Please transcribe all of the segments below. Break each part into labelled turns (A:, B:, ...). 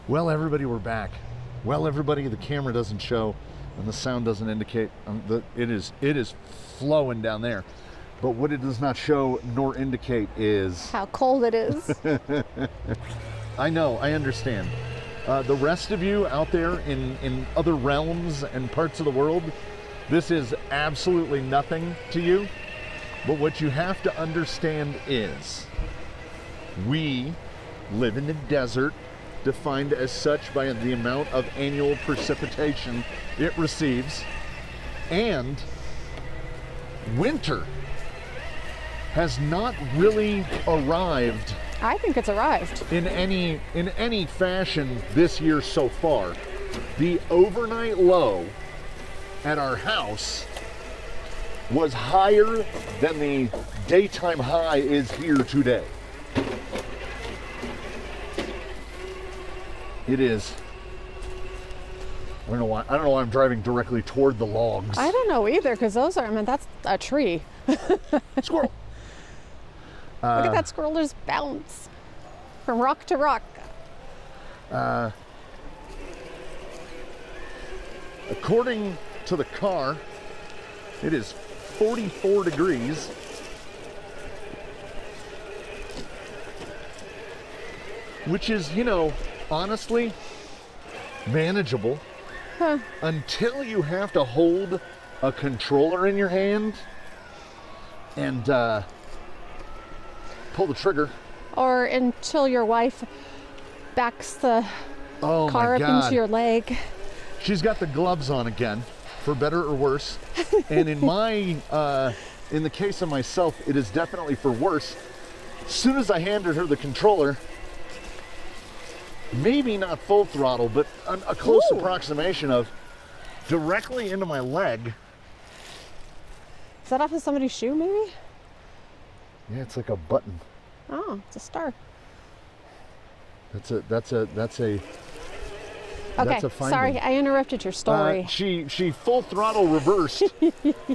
A: Well, everybody, we're back. Well, everybody, the camera doesn't show and the sound doesn't indicate. It is flowing down there. But what it does not show nor indicate is
B: how cold it is.
A: I know, I understand. The rest of you out there in other realms and parts of the world, this is absolutely nothing to you. But what you have to understand is we live in the desert, defined as such by the amount of annual precipitation it receives, and winter has not really arrived.
B: I think it's arrived
A: in any fashion this year so far. The overnight low at our house was higher than the daytime high is here today. It is. I don't know why I'm driving directly toward the logs.
B: I don't know either, because those are, I mean, that's a tree.
A: Squirrel.
B: Look at that squirrel just bounce from rock to rock.
A: According to the car, it is 44 degrees. Which is, you know, honestly, manageable.
B: Huh.
A: Until you have to hold a controller in your hand and pull the trigger.
B: Or until your wife backs the car up into your leg.
A: She's got the gloves on again, for better or worse. And in the case of myself, it is definitely for worse. As soon as I handed her the controller, maybe not full throttle, but a close approximation of directly into my leg.
B: Is that off of somebody's shoe, maybe?
A: Yeah, it's like a button.
B: Oh, it's a star.
A: That's a
B: Okay, sorry, I interrupted your story.
A: She full throttle reversed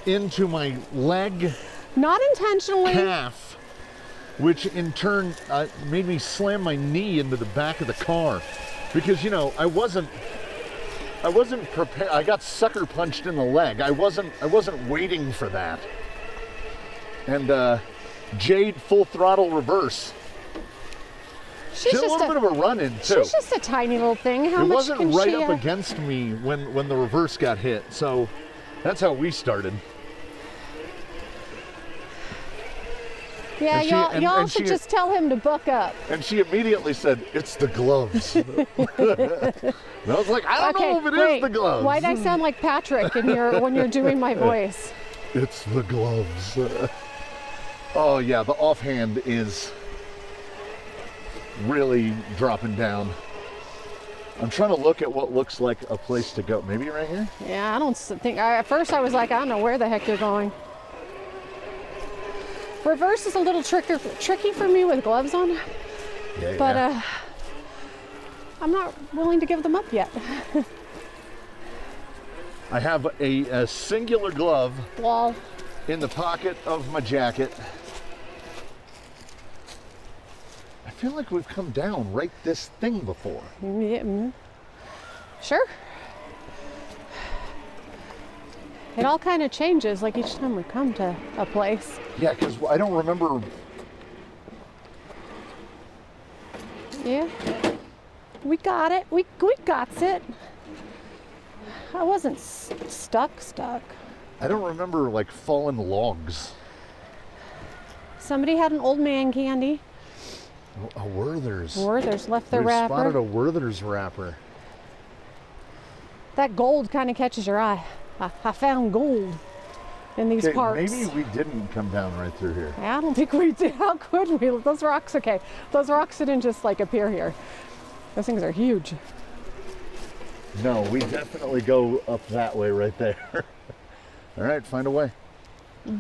A: into my leg.
B: Not intentionally.
A: Calf, which in turn made me slam my knee into the back of the car, because, you know, I wasn't prepared. I got sucker punched in the leg. I wasn't waiting for that. And Jade full throttle reverse. She's a little bit of a run-in too.
B: She's just a tiny little thing. How
A: it
B: much
A: wasn't
B: can
A: right
B: she,
A: up against me when the reverse got hit. So that's how we started.
B: Yeah, y'all should just tell him to buck up.
A: And she immediately said, "It's the gloves." And I was like, I don't know if it is the gloves.
B: Why'd I sound like Patrick when you're doing my voice?
A: It's the gloves. Oh yeah, the offhand is really dropping down. I'm trying to look at what looks like a place to go. Maybe right here?
B: Yeah, I don't think. At first I was like, I don't know where the heck you're going. Reverse is a little tricky for me with gloves on.
A: Yeah,
B: but I'm not willing to give them up yet.
A: I have a singular glove
B: Wall.
A: in the pocket of my jacket. I feel like we've come down right this thing before.
B: Yeah, sure. It all kind of changes, like each time we come to a place.
A: Yeah, because I don't remember.
B: Yeah, we got it. We got it. I wasn't stuck.
A: I don't remember like fallen logs.
B: Somebody had an old man candy.
A: A Werther's.
B: Werther's left their
A: We've
B: wrapper.
A: spotted a Werther's wrapper.
B: That gold kind of catches your eye. I found gold in these parts.
A: Maybe we didn't come down right through here.
B: I don't think we did. How could we? Those rocks, okay. Those rocks didn't just like appear here. Those things are huge.
A: No, we definitely go up that way right there. All right, find a way.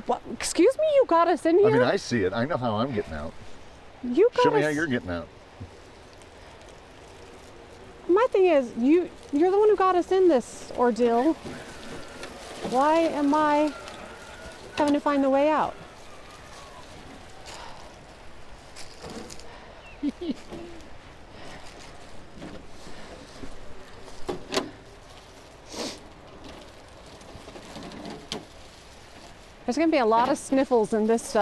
B: What? Excuse me, you got us in here?
A: I mean, I see it. I know how I'm getting out.
B: You got
A: Show
B: us.
A: me how you're getting out.
B: My thing is, you're the one who got us in this ordeal. Why am I having to find the way out? There's gonna be a lot of sniffles in this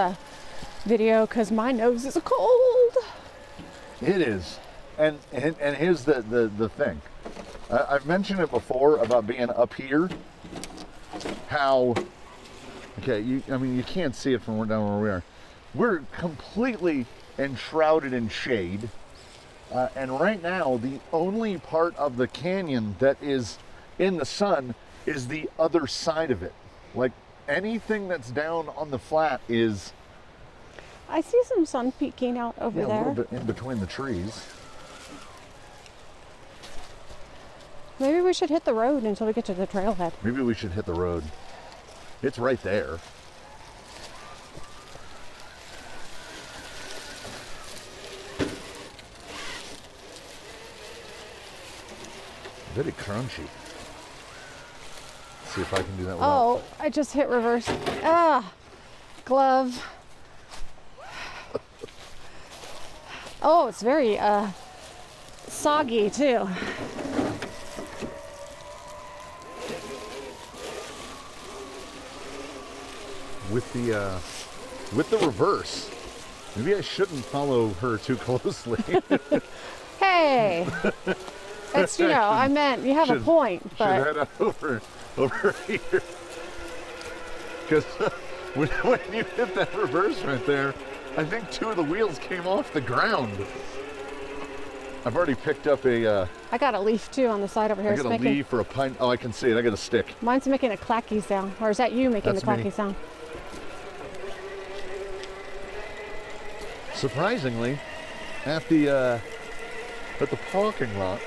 B: video because my nose is cold.
A: It is. And here's the thing. I've mentioned it before about being up here. How, okay, I mean, you can't see it from down where we are. We're completely enshrouded in shade. And right now, the only part of the canyon that is in the sun is the other side of it. Like, anything that's down on the flat is...
B: I see some sun peeking out over
A: yeah,
B: there.
A: a little bit in between the trees.
B: Maybe we should hit the road until we get to the trailhead.
A: Maybe we should hit the road. It's right there. Very crunchy. Let's see if I can do that without...
B: Oh, I just hit reverse. Ah, glove. Oh, it's very soggy too.
A: With the reverse. Maybe I shouldn't follow her too closely.
B: Hey, that's, you know, I meant you have a point, but
A: should head over here. Because when you hit that reverse right there, I think 2 of the wheels came off the ground. I've already picked up a...
B: I got a leaf too on the side over here.
A: I got a leaf or a pine... Oh, I can see it. I got a stick.
B: Mine's making a clacky sound. Or is that you making
A: That's
B: the clacky
A: me.
B: sound?
A: Surprisingly, at the parking lot,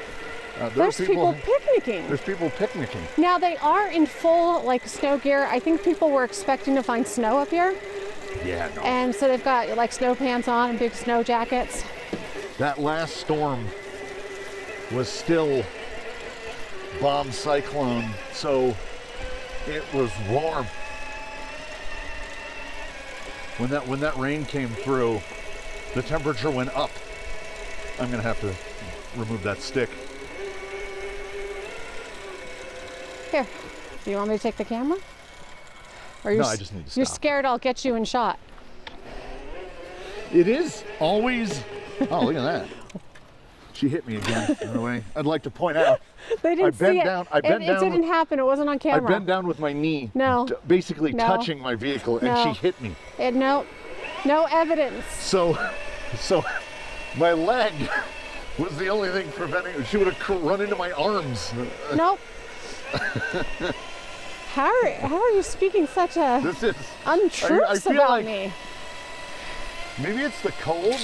B: There's people picnicking.
A: There's people picnicking.
B: Now they are in full like snow gear. I think people were expecting to find snow up here.
A: Yeah, no.
B: And so they've got like snow pants on and big snow jackets.
A: That last storm was still bomb cyclone, so it was warm. When that rain came through, the temperature went up. I'm gonna have to remove that stick.
B: Here, do you want me to take the camera? Or you're,
A: No, I just need to stop.
B: You're scared I'll get you in shot.
A: It is always... Oh, look at that. She hit me again, by the way. I'd like to point out,
B: They didn't see it.
A: I bent
B: It
A: down.
B: didn't happen. It wasn't on
A: I
B: camera.
A: bent down with my knee,
B: No.
A: basically
B: No.
A: touching my vehicle, and
B: No.
A: she hit me.
B: No evidence.
A: So my leg was the only thing preventing. She would have run into my arms.
B: Nope. How are you speaking such a
A: This is
B: untruths
A: I feel
B: about
A: like
B: me?
A: maybe it's the cold.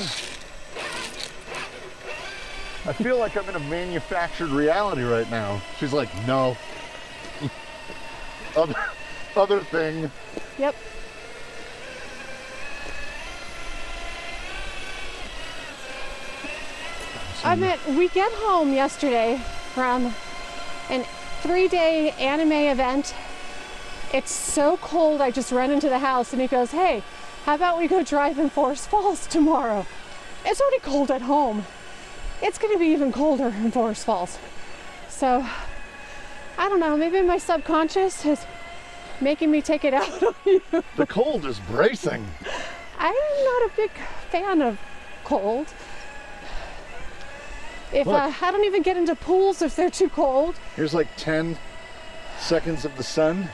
A: I feel like I'm in a manufactured reality right now. She's like, no. Other thing.
B: Yep. I meant we get home yesterday from an 3-day anime event. It's so cold I just ran into the house and he goes, hey, how about we go drive in Forest Falls tomorrow? It's already cold at home. It's gonna be even colder in Forest Falls. So, I don't know, maybe my subconscious is making me take it out on you.
A: The cold is bracing.
B: I'm not a big fan of cold. If
A: Look.
B: I don't even get into pools if they're too cold.
A: Here's like 10 seconds of the sun.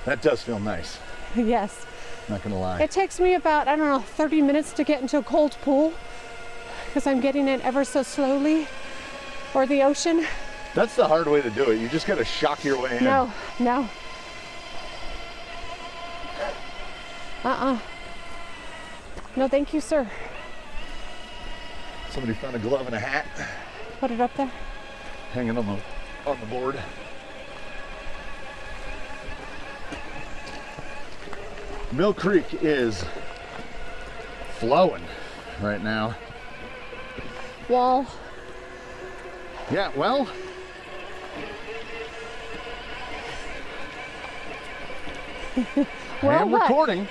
A: That does feel nice.
B: Yes.
A: Not gonna lie.
B: It takes me about, I don't know, 30 minutes to get into a cold pool because I'm getting in ever so slowly. Or the ocean.
A: That's the hard way to do it. You just gotta shock your way in.
B: No. No, thank you, sir.
A: Somebody found a glove and a hat
B: Put it up there.
A: hanging on the board. Mill Creek is flowing right now.
B: Wall.
A: Yeah, well,
B: Well,
A: I am
B: what?
A: recording,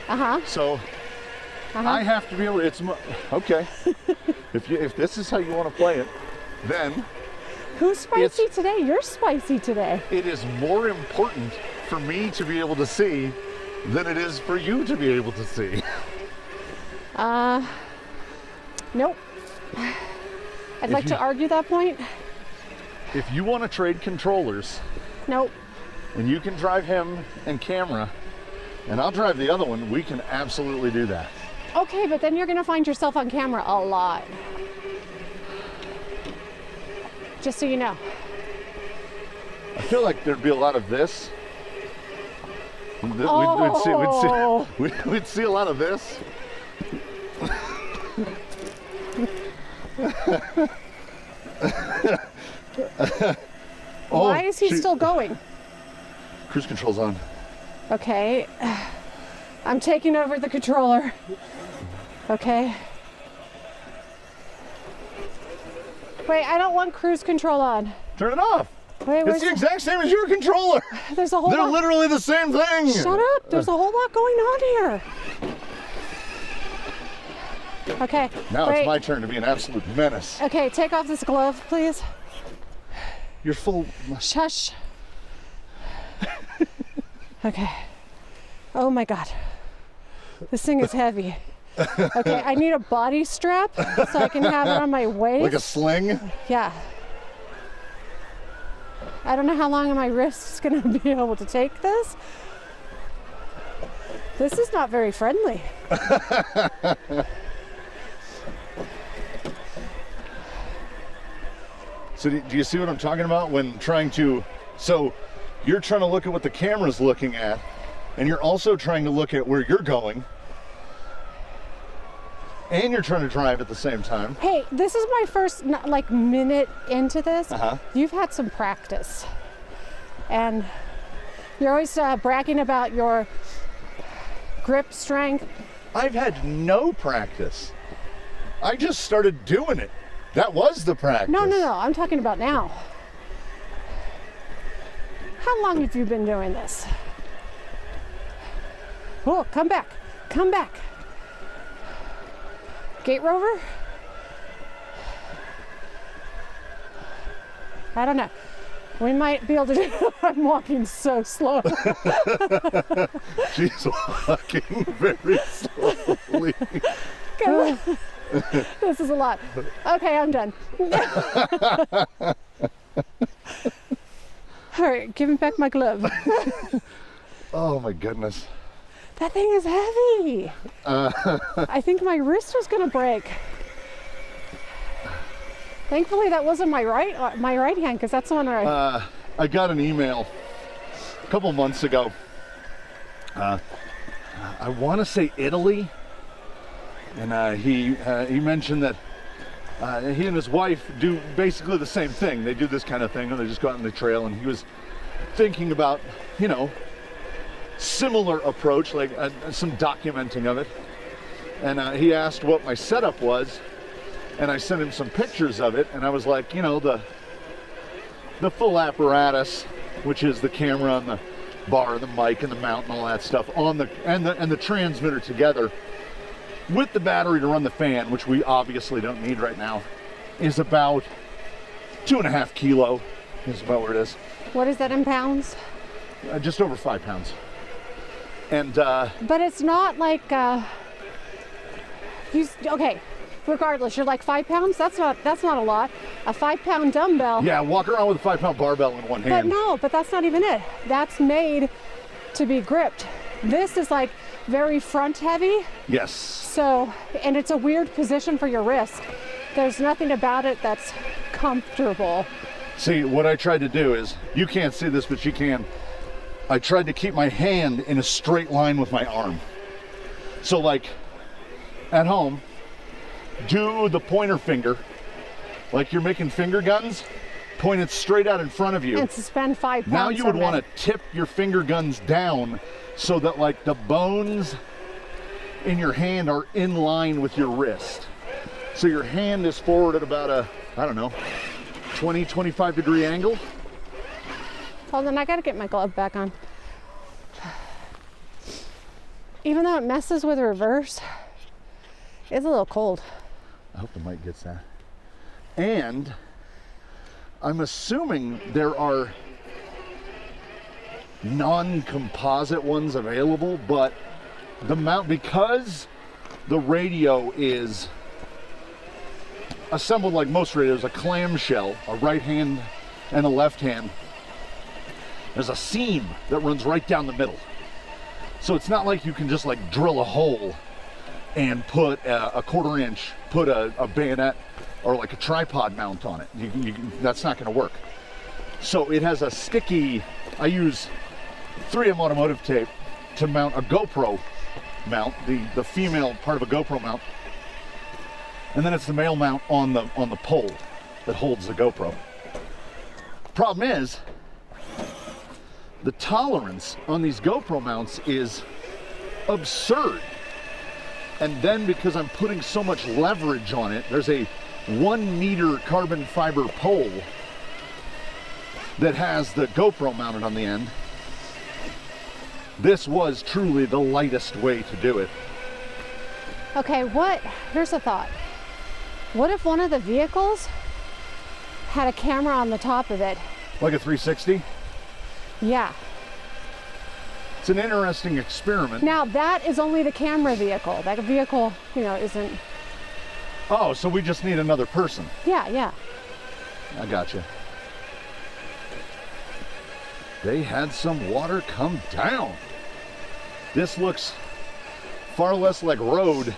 B: Uh-huh.
A: so I have to be able to, okay. If this is how you want to play it, then
B: Who's spicy today? You're spicy today.
A: it is more important for me to be able to see than it is for you to be able to see.
B: Nope. I'd like to argue that point.
A: If you want to trade controllers,
B: Nope.
A: and you can drive him and camera, and I'll drive the other one, we can absolutely do that.
B: Okay, but then you're gonna find yourself on camera a lot. Just so you know.
A: I feel like there'd be a lot of this. We'd see a lot of this.
B: Why is he still going?
A: Cruise control's on.
B: Okay. I'm taking over the controller. Okay. Wait, I don't want cruise control on.
A: Turn it off.
B: Wait,
A: It's the exact same as your controller.
B: There's a whole
A: They're
B: lot.
A: literally the same thing.
B: Shut up. There's a whole lot going on here. Okay.
A: Now
B: wait.
A: it's my turn to be an absolute menace.
B: Okay, take off this glove, please.
A: You're full.
B: Shush. Okay. Oh my God. This thing is heavy. Okay, I need a body strap so I can have it on my waist.
A: Like a sling?
B: Yeah. I don't know how long my wrist is going to be able to take this. This is not very friendly.
A: So do you see what I'm talking about when trying to, so you're trying to look at what the camera's looking at, and you're also trying to look at where you're going, and you're trying to drive at the same time.
B: Hey, this is my first minute into this.
A: Uh-huh.
B: You've had some practice. And you're always bragging about your grip strength.
A: I've had no practice. I just started doing it. That was the practice.
B: No. I'm talking about now. How long have you been doing this? Oh, come back. Come back. Gate rover? I don't know. We might be able to do I'm walking so slow.
A: She's walking very slowly.
B: This is a lot. Okay, I'm done. All right, give me back my glove.
A: Oh my goodness.
B: That thing is heavy. I think my wrist was gonna break. Thankfully, that wasn't my right hand, because that's the one where
A: I got an email a couple months ago. I want to say Italy, and he mentioned that he and his wife do basically the same thing. They do this kind of thing, and they just go out on the trail. And he was thinking about, similar approach, like some documenting of it. And he asked what my setup was, and I sent him some pictures of it. And I was like, the full apparatus, which is the camera and the bar, the mic and the mount and all that stuff on and the transmitter together with the battery to run the fan, which we obviously don't need right now, is about 2.5 kilos. Is about where it is.
B: What is that in pounds?
A: Just over 5 pounds. And
B: but it's not like okay. Regardless, you're like 5 pounds. That's not a lot. A 5-pound dumbbell.
A: yeah, walk around with a 5-pound barbell in one hand.
B: But that's not even it. That's made to be gripped. This is like very front heavy.
A: Yes.
B: So, and it's a weird position for your wrist. There's nothing about it that's comfortable.
A: See, what I tried to do is, you can't see this, but you can. I tried to keep my hand in a straight line with my arm. So like, at home, do the pointer finger, like you're making finger guns, point it straight out in front of you.
B: And suspend 5 pounds.
A: Now you would want to tip your finger guns down so that like the bones in your hand are in line with your wrist. So your hand is forward at about a, 20, 25 degree angle.
B: Hold on, I gotta get my glove back on. Even though it messes with reverse, it's a little cold.
A: I hope the mic gets that. And I'm assuming there are non-composite ones available, but the mount, because the radio is assembled like most radios, a clamshell, a right hand and a left hand. There's a seam that runs right down the middle. So it's not like you can just like drill a hole and put a 1/4 inch, put a bayonet or like a tripod mount on it. That's not gonna work. So it has a sticky, I use 3M automotive tape to mount a GoPro mount, the female part of a GoPro mount. And then it's the male mount on the pole that holds the GoPro. Problem is, the tolerance on these GoPro mounts is absurd. And then because I'm putting so much leverage on it, there's a 1 meter carbon fiber pole that has the GoPro mounted on the end. This was truly the lightest way to do it.
B: Okay, here's a thought. What if one of the vehicles had a camera on the top of it?
A: Like a 360?
B: Yeah.
A: It's an interesting experiment.
B: Now that is only the camera vehicle. That vehicle, isn't.
A: Oh, so we just need another person.
B: Yeah.
A: I gotcha. They had some water come down. This looks far less like road.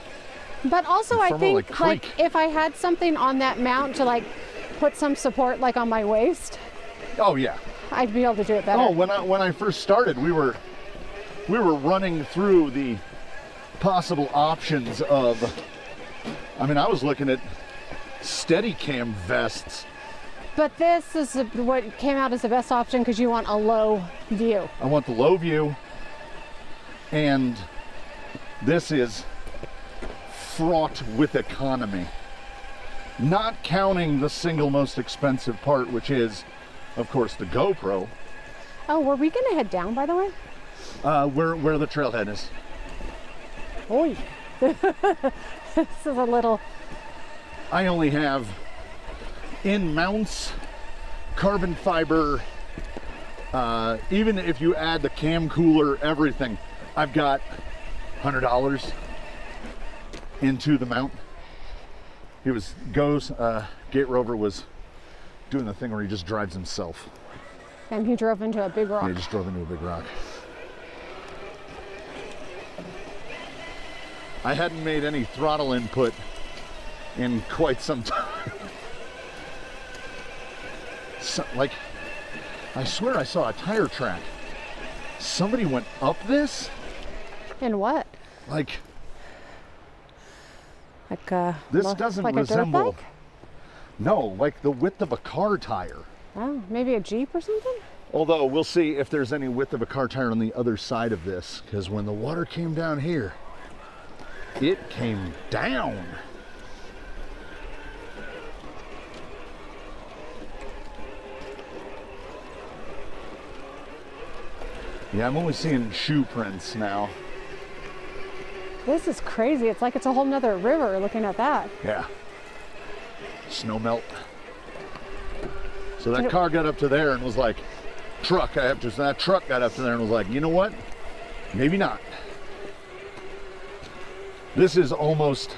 B: But also I think
A: like
B: if I had something on that mount to like put some support like on my waist.
A: Oh yeah.
B: I'd be able to do it better.
A: Oh, when I first started, we were running through the possible options of, I was looking at Steadicam vests.
B: But this is what came out as the best option because you want a low view.
A: I want the low view, and this is fraught with economy. Not counting the single most expensive part, which is, of course, the GoPro.
B: Oh, were we gonna head down, by the way?
A: Where the trailhead is.
B: Oi. This is a little.
A: I only have in mounts, carbon fiber, even if you add the cam cooler, everything, I've got $100 into the mount. Gate Rover was doing the thing where he just drives himself.
B: And he drove into a big rock.
A: Yeah, he just drove into a big rock. I hadn't made any throttle input in quite some time. I swear I saw a tire track. Somebody went up this?
B: In what?
A: This doesn't
B: like
A: resemble.
B: A dirt bike?
A: No, like the width of a car tire.
B: Oh, maybe a Jeep or something?
A: Although we'll see if there's any width of a car tire on the other side of this, because when the water came down here, it came down. Yeah, I'm only seeing shoe prints now.
B: This is crazy. It's like it's a whole nother river looking at that.
A: Yeah. Snow melt. So that car got up to there and was like, that truck got up to there and was like, you know what? Maybe not. This is almost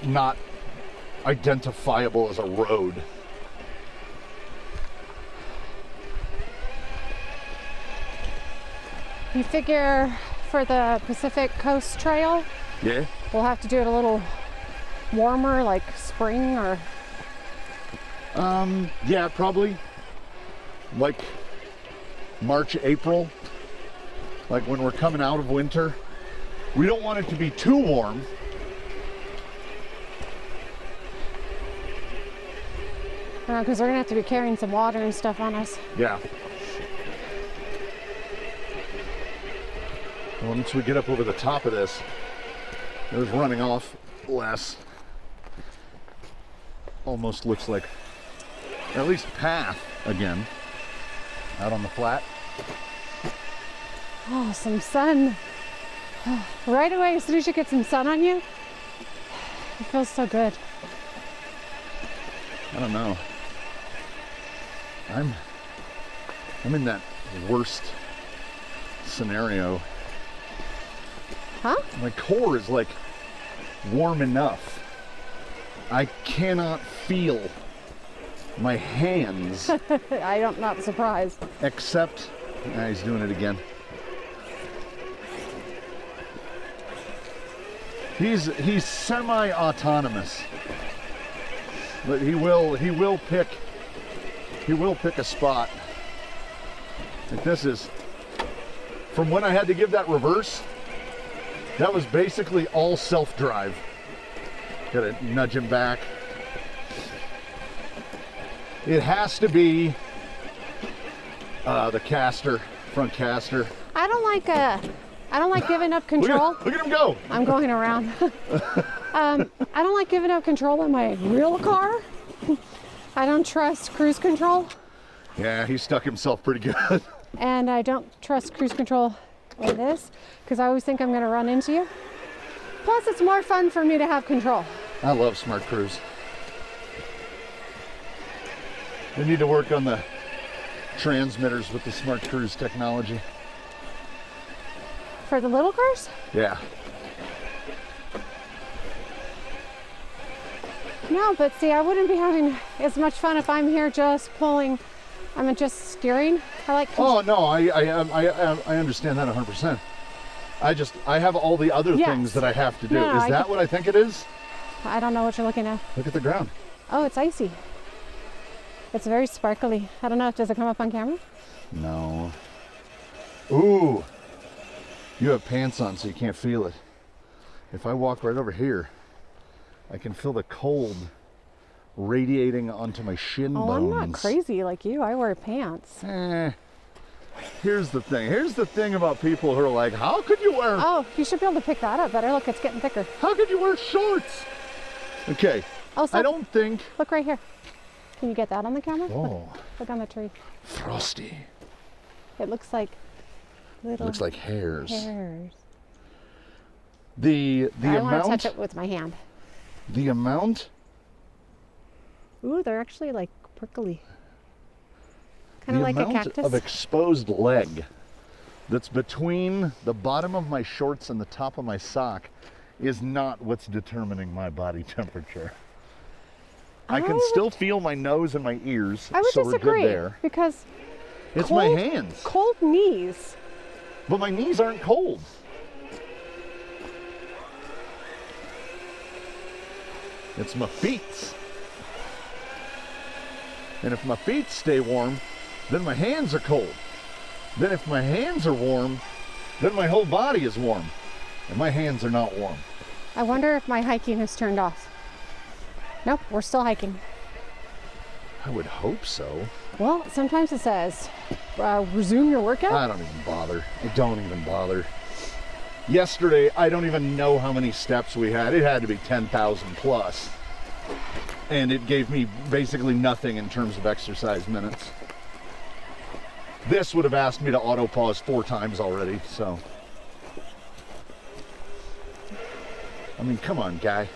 A: not identifiable as a road.
B: You figure for the Pacific Coast Trail,
A: Yeah?
B: we'll have to do it a little warmer, like spring or...
A: Yeah, probably. Like March, April. Like when we're coming out of winter. We don't want it to be too warm.
B: Because we're going to have to be carrying some water and stuff on us.
A: Yeah. Once we get up over the top of this, there's running off less. Almost looks like, or at least path again, out on the flat.
B: Oh, some sun. Right away, as soon as you get some sun on you, it feels so good.
A: I don't know. I'm in that worst scenario.
B: Huh?
A: My core is like warm enough. I cannot feel my hands.
B: I'm not surprised.
A: Except, he's doing it again. He's semi-autonomous, but he will pick a spot. Like this is, from when I had to give that reverse, that was basically all self-drive. Gotta nudge him back. It has to be the caster, front caster.
B: I don't like giving up control.
A: Look at him go.
B: I'm going around. I don't like giving up control in my real car. I don't trust cruise control.
A: Yeah, he stuck himself pretty good.
B: And I don't trust cruise control in this because I always think I'm going to run into you. Plus, it's more fun for me to have control.
A: I love Smart Cruise. We need to work on the transmitters with the Smart Cruise technology.
B: For the little cars?
A: Yeah.
B: No, but see, I wouldn't be having as much fun if I'm here just pulling. I'm just steering. I like.
A: Oh no, I understand that 100%. I have all the other things that I have to do.
B: No,
A: Is that what I think it is?
B: I don't know what you're looking at.
A: Look at the ground.
B: Oh, it's icy. It's very sparkly. I don't know. Does it come up on camera?
A: No. Ooh. You have pants on, so you can't feel it. If I walk right over here, I can feel the cold radiating onto my shin bones.
B: Oh, I'm not crazy like you. I wear pants.
A: Here's the thing. Here's the thing about people who are like, how could you wear...
B: Oh, you should be able to pick that up better. Look, it's getting thicker.
A: How could you wear shorts? Okay.
B: Oh, so
A: I don't think...
B: Look right here. Can you get that on the camera?
A: Oh.
B: Look on the tree.
A: Frosty.
B: It looks like little...
A: Looks like hairs.
B: Hairs.
A: The
B: I
A: amount...
B: want to touch it with my hand.
A: The amount...
B: Ooh, they're actually like prickly. Kind of like a cactus.
A: The amount of exposed leg that's between the bottom of my shorts and the top of my sock is not what's determining my body temperature. I can still feel my nose and my ears,
B: I would
A: so
B: disagree,
A: we're good there.
B: Because
A: It's my hands.
B: Cold knees.
A: But my knees aren't cold. It's my feet. And if my feet stay warm, then my hands are cold. Then if my hands are warm, then my whole body is warm. And my hands are not warm.
B: I wonder if my hiking has turned off. Nope, we're still hiking.
A: I would hope so.
B: Well, sometimes it says, resume your workout.
A: I don't even bother. I don't even bother. Yesterday, I don't even know how many steps we had. It had to be 10,000 plus. And it gave me basically nothing in terms of exercise minutes. This would have asked me to auto pause 4 times already, so. I mean, come on, guy.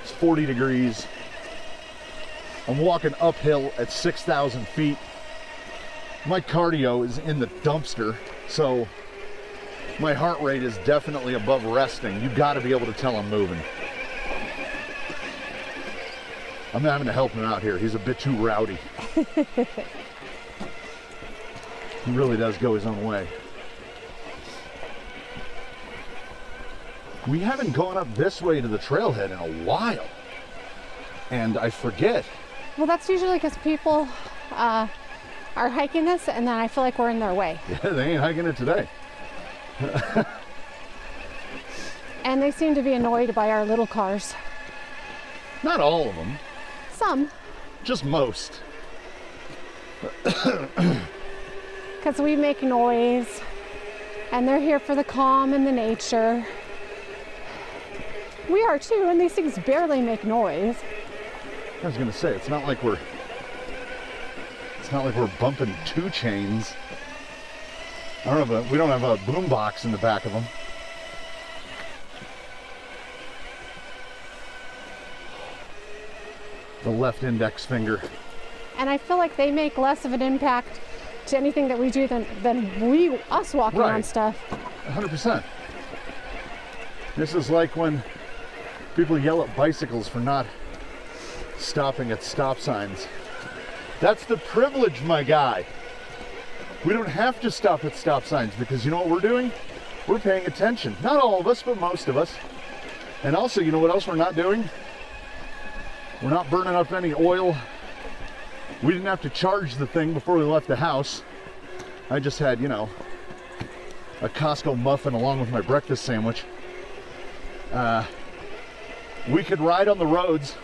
A: It's 40 degrees. I'm walking uphill at 6,000 feet. My cardio is in the dumpster, so my heart rate is definitely above resting. You got to be able to tell I'm moving. I'm having to help him out here. He's a bit too rowdy. He really does go his own way. We haven't gone up this way to the trailhead in a while. And I forget.
B: Well, that's usually because people are hiking this, and then I feel like we're in their way.
A: Yeah, they ain't hiking it today.
B: And they seem to be annoyed by our little cars.
A: Not all of them.
B: Some.
A: Just most.
B: Because we make noise, and they're here for the calm and the nature. We are too, and these things barely make noise.
A: I was gonna say, it's not like we're bumping 2 chains. We don't have a boom box in the back of them. The left index finger.
B: And I feel like they make less of an impact to anything that we do than us walking on stuff.
A: 100%. This is like when people yell at bicycles for not stopping at stop signs. That's the privilege, my guy. We don't have to stop at stop signs because you know what we're doing? We're paying attention. Not all of us, but most of us. And also, you know what else we're not doing? We're not burning up any oil. We didn't have to charge the thing before we left the house. I just had, you know, a Costco muffin along with my breakfast sandwich. We could ride on the roads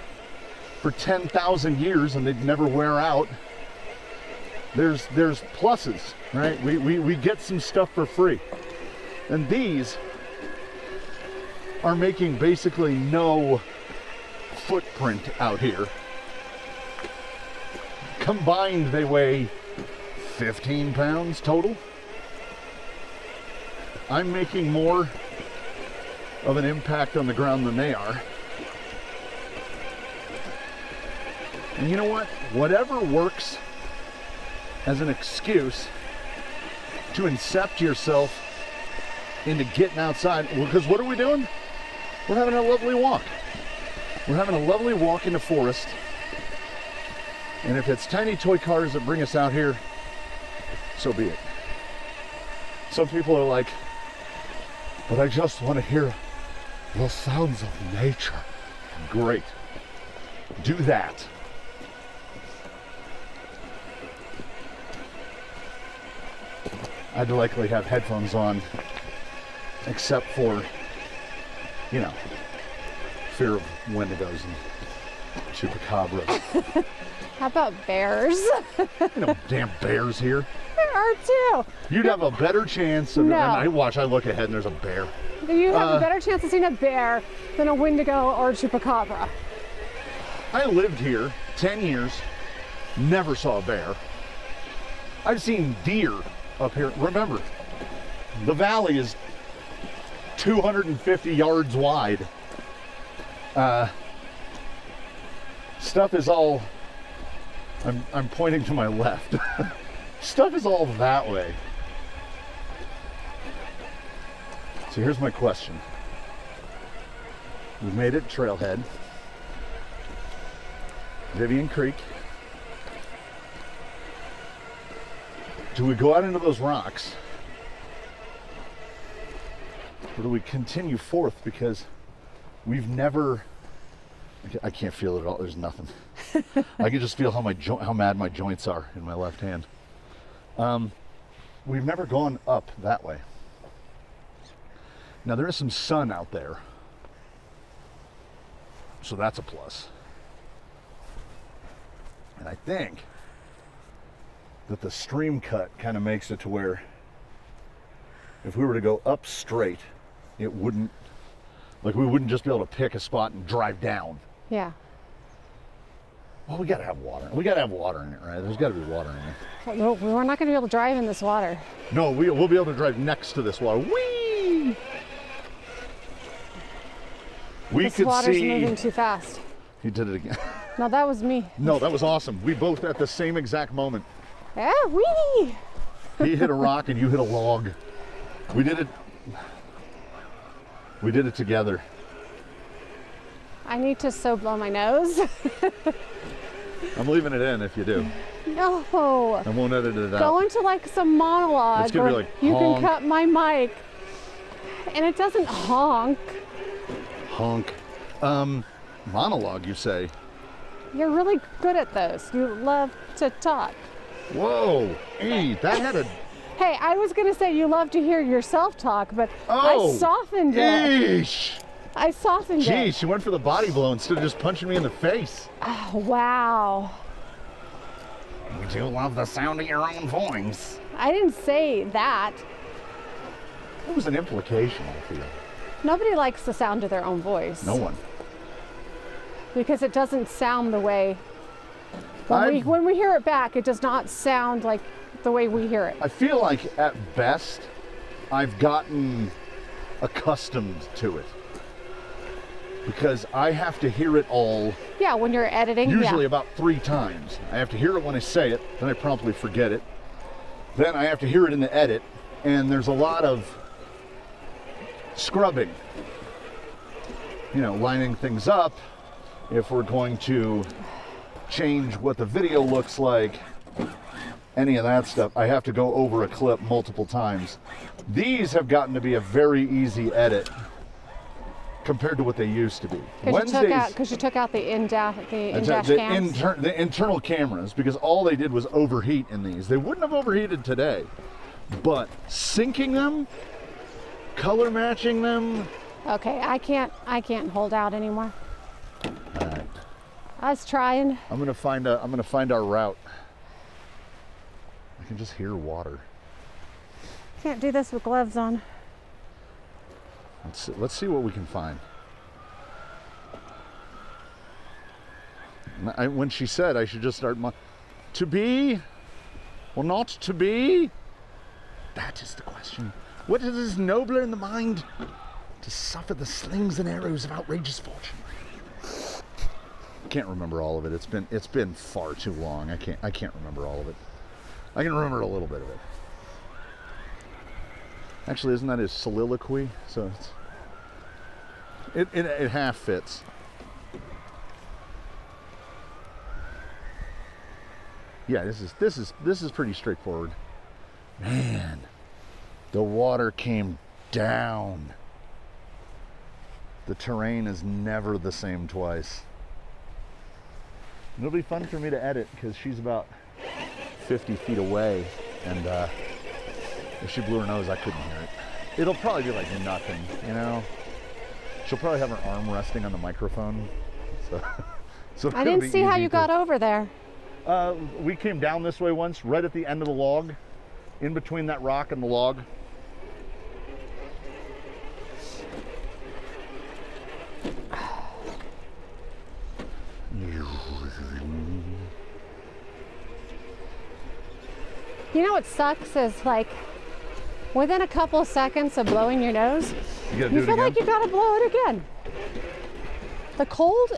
A: for 10,000 years and they'd never wear out. There's pluses, right? We get some stuff for free. And these are making basically no footprint out here. Combined, they weigh 15 pounds total. I'm making more of an impact on the ground than they are. And you know what? Whatever works as an excuse to incept yourself into getting outside. Because what are we doing? We're having a lovely walk. We're having a lovely walk in the forest. And if it's tiny toy cars that bring us out here, so be it. Some people are like, but I just want to hear the sounds of nature. Great. Do that. I'd likely have headphones on, except for, you know, fear of wendigos and chupacabras.
B: How about bears?
A: You know, damn bears here.
B: There are too.
A: You'd have a better chance of,
B: No.
A: and I look ahead and there's a bear.
B: You have a better chance of seeing a bear than a wendigo or a chupacabra.
A: I lived here 10 years, never saw a bear. I've seen deer up here. Remember, the valley is 250 yards wide. Stuff is all, I'm pointing to my left. Stuff is all that way. So here's my question. We've made it trailhead. Vivian Creek. Do we go out into those rocks? Or do we continue forth because we've never, I can't feel it at all, there's nothing. I can just feel how mad my joints are in my left hand. We've never gone up that way. Now there is some sun out there, so that's a plus. And I think that the stream cut kind of makes it to where if we were to go up straight, it wouldn't, like we wouldn't just be able to pick a spot and drive down.
B: Yeah.
A: Well, we gotta have water. We gotta have water in it, right? There's gotta be water in it.
B: No, we're not going to be able to drive in this water.
A: No, we'll be able to drive next to this water. Whee!
B: This water's moving too fast.
A: He did it again.
B: No, that was me.
A: No, that was awesome. We both at the same exact moment.
B: Yeah, wee!
A: He hit a rock and you hit a log. We did it. We did it together.
B: I need to so blow my nose.
A: I'm leaving it in if you do.
B: No.
A: I won't edit it out.
B: Go into like some monologue
A: It's gonna be
B: where
A: like,
B: you
A: honk.
B: can cut my mic. And it doesn't honk.
A: Honk. Monologue, you say?
B: You're really good at those. You love to talk.
A: Whoa. Hey, that had a...
B: Hey, I was going to say you love to hear yourself talk, but
A: Oh.
B: I softened it.
A: Eesh.
B: I softened it.
A: Geez, she went for the body blow instead of just punching me in the face.
B: Oh, wow.
A: You do love the sound of your own voice.
B: I didn't say that.
A: It was an implication, I feel.
B: Nobody likes the sound of their own voice.
A: No one.
B: Because it doesn't sound the way... When we hear it back, it does not sound like the way we hear it.
A: I feel like at best, I've gotten accustomed to it. Because I have to hear it all.
B: Yeah, when you're editing.
A: Usually about 3 times. I have to hear it when I say it, then I promptly forget it. then I have to hear it in the edit, and there's a lot of scrubbing. You know, lining things up. If we're going to change what the video looks like, any of that stuff, I have to go over a clip multiple times. These have gotten to be a very easy edit compared to what they used to be.
B: Because you took out the in-dash cams?
A: The internal cameras, because all they did was overheat in these. They wouldn't have overheated today, but syncing them, color matching them.
B: Okay, I can't hold out anymore.
A: All right.
B: I was trying.
A: I'm gonna find our route. I can just hear water.
B: Can't do this with gloves on.
A: Let's see what we can find. When she said I should just start to be, or not to be, that is the question. What is nobler in the mind? To suffer the slings and arrows of outrageous fortune. Can't remember all of it. It's been far too long. I can't remember all of it. I can remember a little bit of it. Actually, isn't that his soliloquy? So it half fits. Yeah, this is pretty straightforward. Man, the water came down. The terrain is never the same twice. It'll be fun for me to edit because she's about 50 feet away, and if she blew her nose, I couldn't hear it. It'll probably be like nothing, you know? She'll probably have her arm resting on the microphone. So
B: I didn't see how you got over there.
A: We came down this way once, right at the end of the log, in between that rock and the log.
B: You know what sucks is like within a couple of seconds of blowing your nose, you feel like you gotta blow it again. The cold,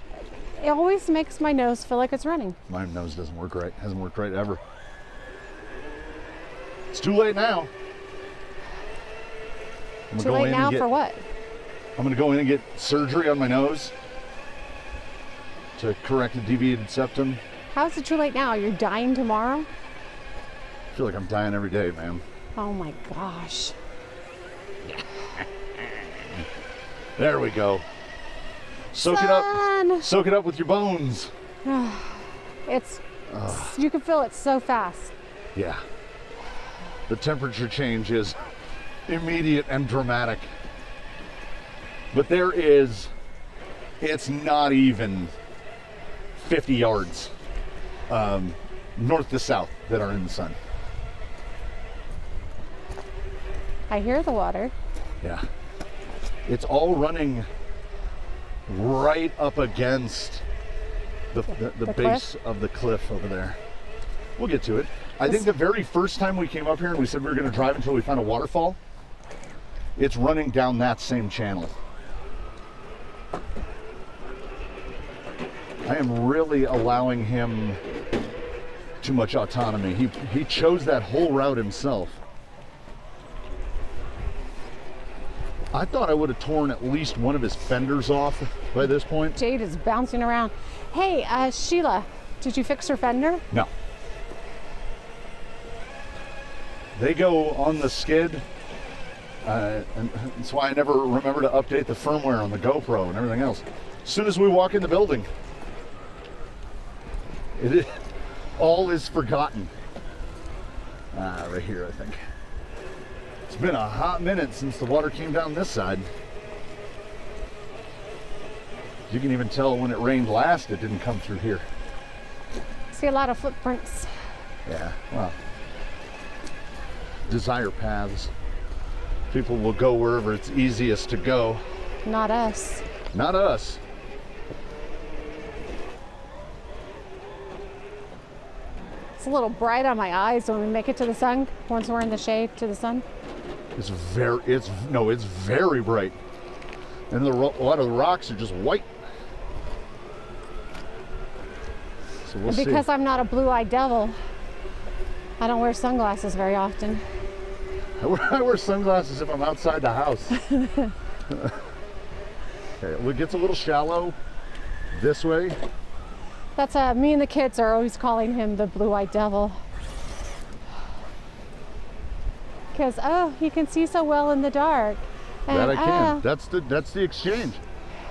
B: it always makes my nose feel like it's running.
A: My nose doesn't work right. Hasn't worked right ever. It's too late now.
B: Too late now for what?
A: I'm gonna go in and get surgery on my nose to correct a deviated septum.
B: How is it too late now? You're dying tomorrow?
A: I feel like I'm dying every day, man.
B: Oh my gosh.
A: There we go. Soak it up. Soak it up with your bones.
B: You can feel it so fast.
A: Yeah. The temperature change is immediate and dramatic. But it's not even 50 yards north to south that are in the sun.
B: I hear the water.
A: Yeah. It's all running right up against the base of the cliff over there. We'll get to it. I think the very first time we came up here and we said we were going to drive until we found a waterfall, it's running down that same channel. I am really allowing him too much autonomy. He chose that whole route himself. I thought I would have torn at least one of his fenders off by this point.
B: Jade is bouncing around. Hey, Sheila, did you fix her fender?
A: No. They go on the skid, and that's why I never remember to update the firmware on the GoPro and everything else. As soon as we walk in the building, all is forgotten. Right here, I think. It's been a hot minute since the water came down this side. You can even tell when it rained last, it didn't come through here.
B: See a lot of footprints.
A: Yeah, well, desire paths. People will go wherever it's easiest to go.
B: Not us.
A: Not us.
B: It's a little bright on my eyes when we make it to the sun, once we're in the shade to the sun.
A: It's very bright. And a lot of the rocks are just white. So we'll see.
B: Because I'm not a blue-eyed devil, I don't wear sunglasses very often.
A: I wear sunglasses if I'm outside the house. Okay, well, it gets a little shallow this way.
B: That's me and the kids are always calling him the blue-eyed devil. Because, oh, he can see so well in the dark. And,
A: That I can. That's the exchange.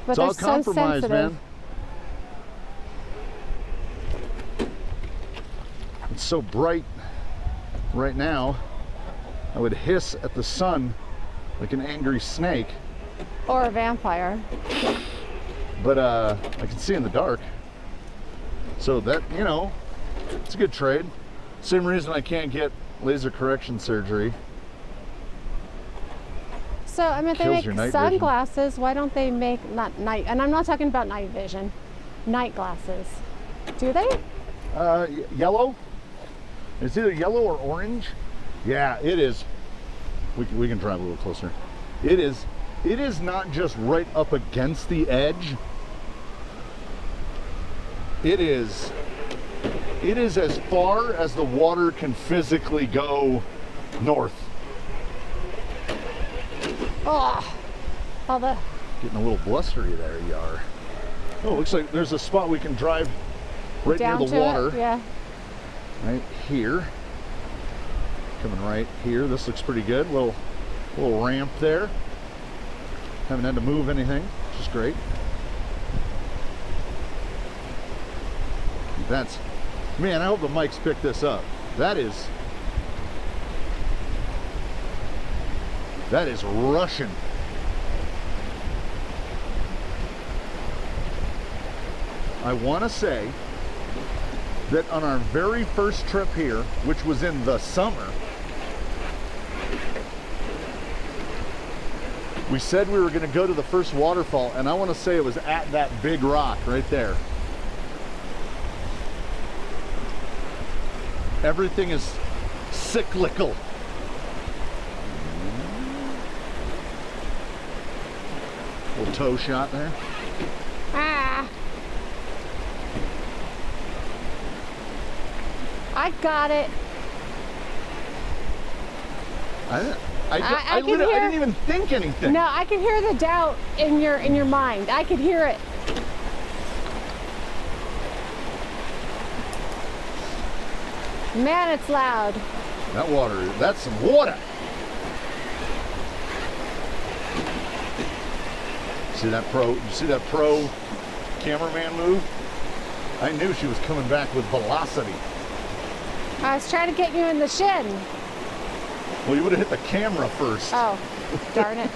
B: But
A: It's all
B: they're so
A: compromise,
B: sensitive.
A: man. It's so bright right now. I would hiss at the sun like an angry snake.
B: Or a vampire.
A: But I can see in the dark. So that, you know, it's a good trade. Same reason I can't get laser correction surgery.
B: So, I mean, if they
A: Kills
B: make
A: your night vision.
B: sunglasses, why don't they make, not night, and I'm not talking about night vision, night glasses. Do they?
A: Yellow? It's either yellow or orange. Yeah, it is. We can drive a little closer. It is not just right up against the edge. It is as far as the water can physically go north.
B: Oh, all the,
A: Getting a little blustery there, you are. Oh, looks like there's a spot we can drive right
B: down
A: near
B: to
A: the water.
B: it, yeah.
A: Right here. Coming right here. This looks pretty good. Little ramp there. Haven't had to move anything, which is great. That's, man, I hope the mics pick this up. That is Russian. I want to say that on our very first trip here, which was in the summer, we said we were going to go to the first waterfall, and I want to say it was at that big rock right there. Everything is cyclical. Little toe shot there.
B: Ah. I got it.
A: I
B: can
A: didn't even think anything.
B: No, I can hear the doubt in your mind. I can hear it. Man, it's loud.
A: That water, that's some water. See that pro cameraman move? I knew she was coming back with velocity.
B: I was trying to get you in the shin.
A: Well, you would have hit the camera first.
B: Oh, darn it.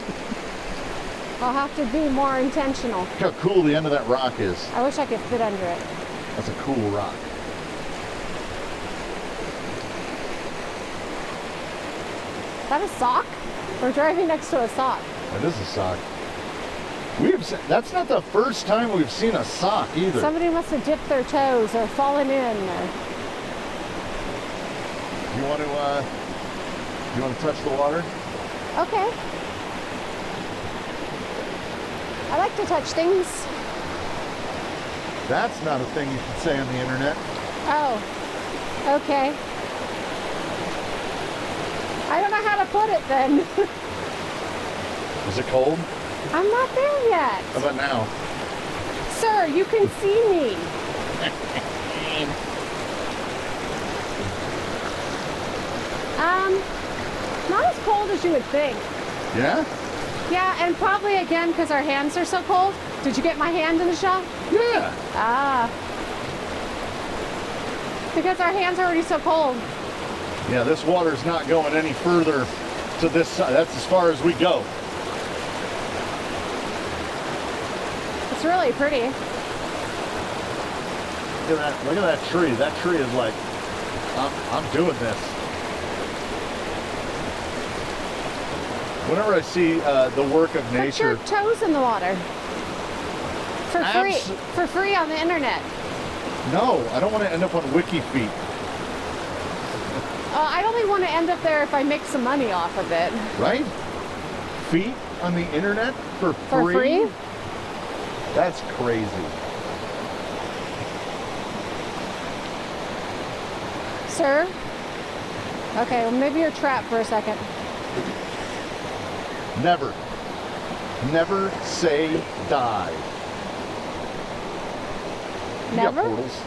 B: I'll have to be more intentional.
A: Look how cool the end of that rock is.
B: I wish I could fit under it.
A: That's a cool rock.
B: Is that a sock? We're driving next to a sock.
A: That is a sock. That's not the first time we've seen a sock either.
B: Somebody must have dipped their toes or fallen in. Or...
A: You want to touch the water?
B: Okay. I like to touch things.
A: That's not a thing you should say on the internet.
B: Oh, okay. I don't know how to put it then.
A: Is it cold?
B: I'm not there yet.
A: How about now?
B: Sir, you can see me. Not as cold as you would think.
A: Yeah?
B: Yeah, and probably again because our hands are so cold. Did you get my hand in the shot?
A: Yeah.
B: Ah. Because our hands are already so cold.
A: Yeah, this water's not going any further to this side. That's as far as we go.
B: It's really pretty.
A: Look at that tree. That tree is like, I'm doing this. Whenever I see the work of
B: Put
A: nature.
B: your toes in the water. For free. For free on the internet.
A: No, I don't want to end up on WikiFeet.
B: I'd only want to end up there if I make some money off of it.
A: Right? Feet on the internet for free?
B: For free?
A: That's crazy.
B: Sir, Okay, well maybe you're trapped for a second.
A: Never. Never say die. You got
B: Never?
A: portals.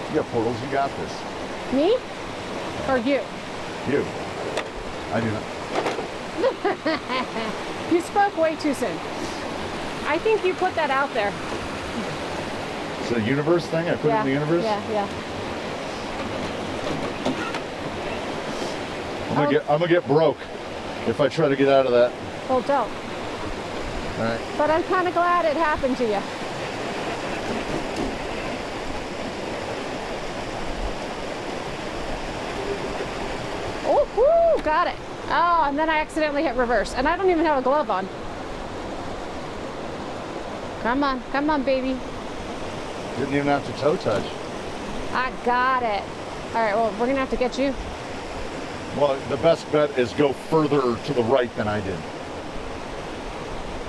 A: You got portals, you got this.
B: Me? Or you?
A: You. I do not.
B: You spoke way too soon. I think you put that out there.
A: It's a universe thing? I put it in the universe?
B: Yeah.
A: I'm gonna get broke if I try to get out of that.
B: Well, don't.
A: All right.
B: But I'm kind of glad it happened to you. Oh, whoo, got it. Oh, and then I accidentally hit reverse. And I don't even have a glove on. Come on, baby.
A: Didn't even have to toe touch.
B: I got it. All right, well, we're going to have to get you.
A: Well, the best bet is go further to the right than I did.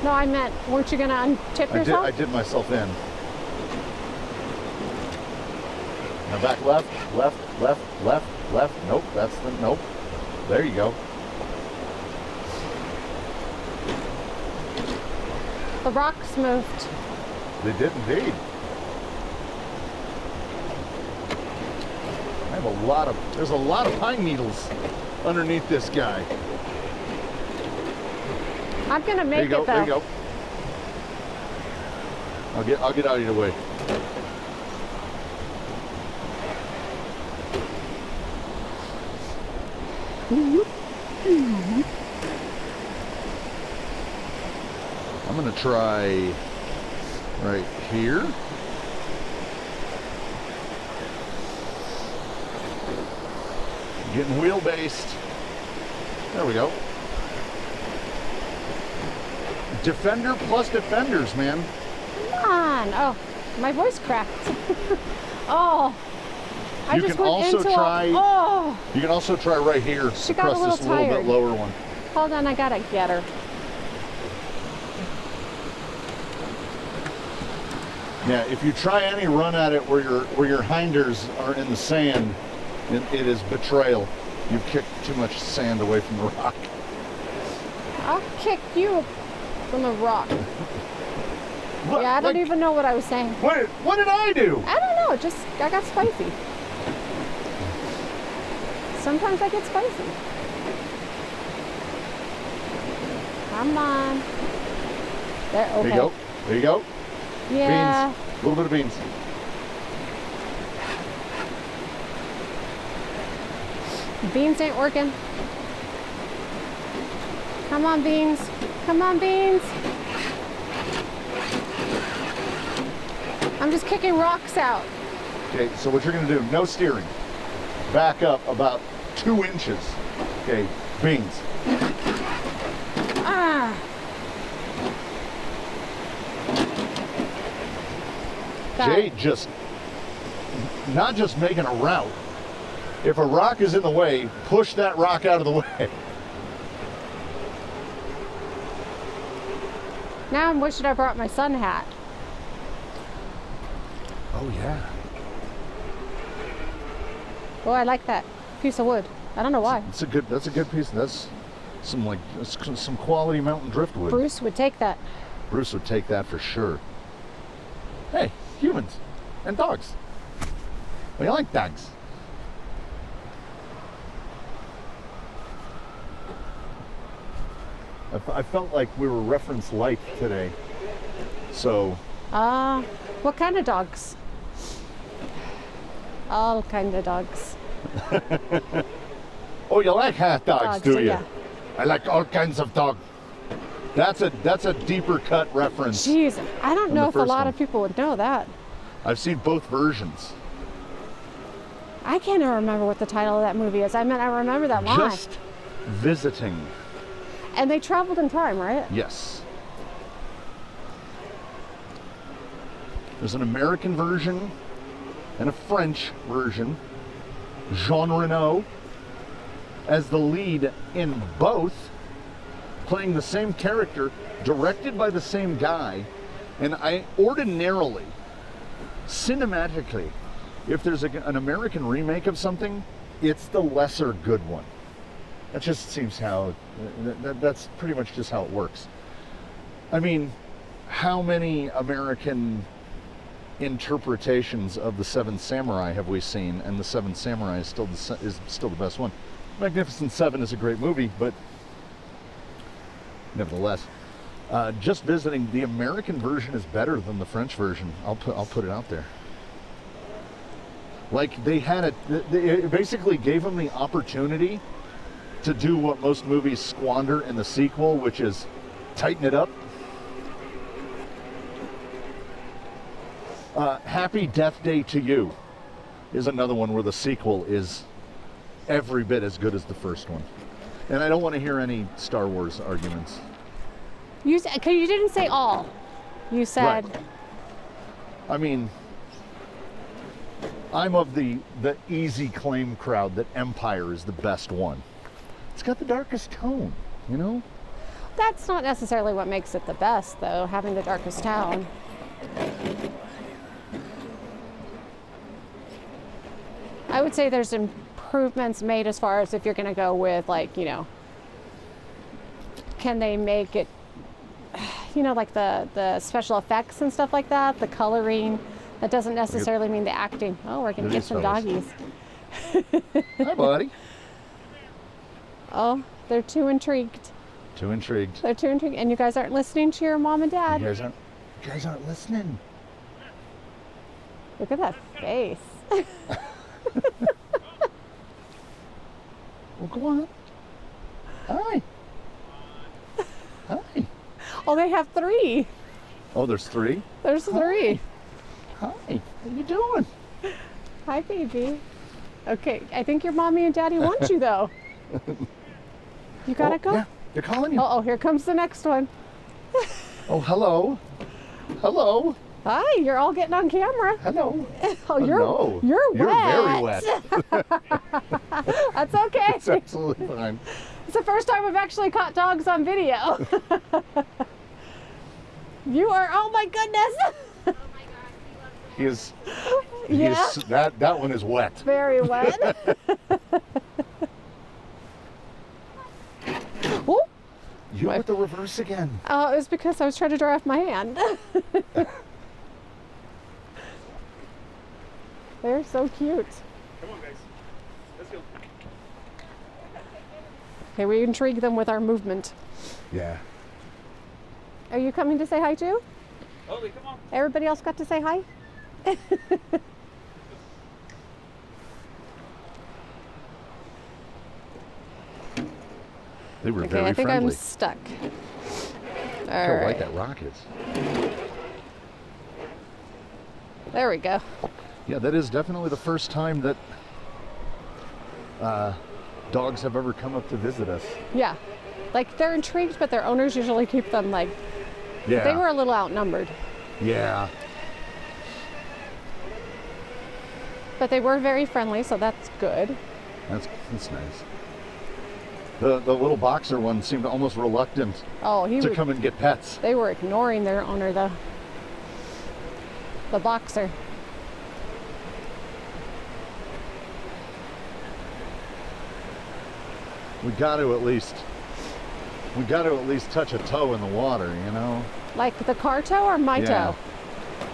B: No, I meant, weren't you going to untip yourself?
A: I did myself in. Now back left. Nope, that's the, nope. There you go.
B: The rocks moved.
A: They did indeed. There's a lot of pine needles underneath this guy.
B: I'm going to make it, though.
A: There you go. I'll get out of your way. I'm gonna try right here. Getting wheel-based. There we go. Defender plus defenders, man.
B: Come on. Oh, my voice cracked. Oh.
A: You can also try.
B: Oh.
A: You can also try right here.
B: She got a
A: press
B: little
A: this little bit
B: tired.
A: lower one.
B: Hold on, I gotta get her.
A: Yeah, if you try any run at it where your hinders are in the sand, it is betrayal. You've kicked too much sand away from the rock.
B: I'll kick you from the rock.
A: What,
B: Yeah, I don't even know what I was saying.
A: What did I do?
B: I don't know, just I got spicy. Sometimes I get spicy. Come on. There, okay.
A: There you go. There you go.
B: Yeah.
A: Beans. A little bit of beans.
B: Beans ain't working. Come on, beans. Come on, beans. I'm just kicking rocks out.
A: Okay, so what you're gonna do, no steering. Back up about 2 inches. Okay, beans.
B: Ah.
A: Jade just, not just making a route. If a rock is in the way, push that rock out of the way.
B: Now I'm wishing I brought my sun hat.
A: Oh yeah.
B: Oh, I like that piece of wood. I don't know why.
A: That's a good piece. That's some quality mountain driftwood.
B: Bruce would take that.
A: Bruce would take that for sure. Hey, humans and dogs. We like dogs. I felt like we were reference light today. So.
B: What kind of dogs? All kind of dogs.
A: Oh, you like hot dogs, do you?
B: Yeah.
A: I like all kinds of dogs. That's a deeper cut reference.
B: Jeez, I don't know if a
A: first
B: lot
A: one.
B: of people would know that.
A: I've seen both versions.
B: I can't even remember what the title of that movie is. I remember that line.
A: Just visiting.
B: And they traveled in time, right?
A: Yes. There's an American version and a French version. Jean Reno as the lead in both, playing the same character, directed by the same guy. And I ordinarily, cinematically, if there's an American remake of something, it's the lesser good one. That just seems how, that's pretty much just how it works. I mean, how many American interpretations of the Seven Samurai have we seen? And the Seven Samurai is still the best one. Magnificent Seven is a great movie, but nevertheless, just visiting, the American version is better than the French version. I'll put it out there. Like, they basically gave them the opportunity to do what most movies squander in the sequel, which is tighten it up. Happy Death Day to You is another one where the sequel is every bit as good as the first one. And I don't want to hear any Star Wars arguments.
B: You didn't say all. You said...
A: Right. I mean, I'm of the easy claim crowd that Empire is the best one. It's got the darkest tone, you know?
B: That's not necessarily what makes it the best, though, having the darkest tone. I would say there's improvements made as far as if you're going to go with, like, you know, can they make it, you know, like the special effects and stuff like that, the coloring. That doesn't necessarily mean the acting. Oh, we're going to get some doggies.
A: Hi, buddy.
B: Oh, they're too intrigued.
A: Too intrigued.
B: They're too intrigued. And you guys aren't listening to your mom and dad.
A: You guys aren't listening.
B: Look at that face.
A: Well, go on. Hi. Hi.
B: Oh, they have 3.
A: Oh, there's 3?
B: There's 3.
A: Hi. How you doing?
B: Hi, baby. Okay, I think your mommy and daddy want you, though. You gotta go?
A: Yeah, they're calling you.
B: Oh, here comes the next one.
A: Oh, hello. Hello.
B: Hi, you're all getting on camera.
A: Hello.
B: Oh,
A: no.
B: you're
A: very
B: wet.
A: wet.
B: That's okay.
A: It's absolutely fine.
B: It's the first time we've actually caught dogs on video. You are, oh my goodness.
A: He is,
B: Yeah.
A: that one is wet.
B: Very wet. Oh.
A: You with the reverse again.
B: It was because I was trying to dry off my hand. They're so cute.
C: Come on, guys. Let's go.
B: Okay, we intrigue them with our movement.
A: Yeah.
B: Are you coming to say hi too?
C: Holy, come on.
B: Everybody else got to say hi?
A: They were
B: Okay,
A: very
B: I think
A: friendly.
B: I'm stuck. All
A: Look how
B: right.
A: white that rock is.
B: There we go.
A: Yeah, that is definitely the first time that dogs have ever come up to visit us.
B: Yeah. Like, they're intrigued, but their owners usually keep them, like,
A: Yeah.
B: they were a little outnumbered.
A: Yeah.
B: But they were very friendly, so that's good.
A: That's nice. The little boxer one seemed almost reluctant
B: Oh,
A: to come and get pets.
B: they were ignoring their owner, though. The boxer.
A: We got to at least touch a toe in the water, you know?
B: Like the car toe or my
A: Yeah.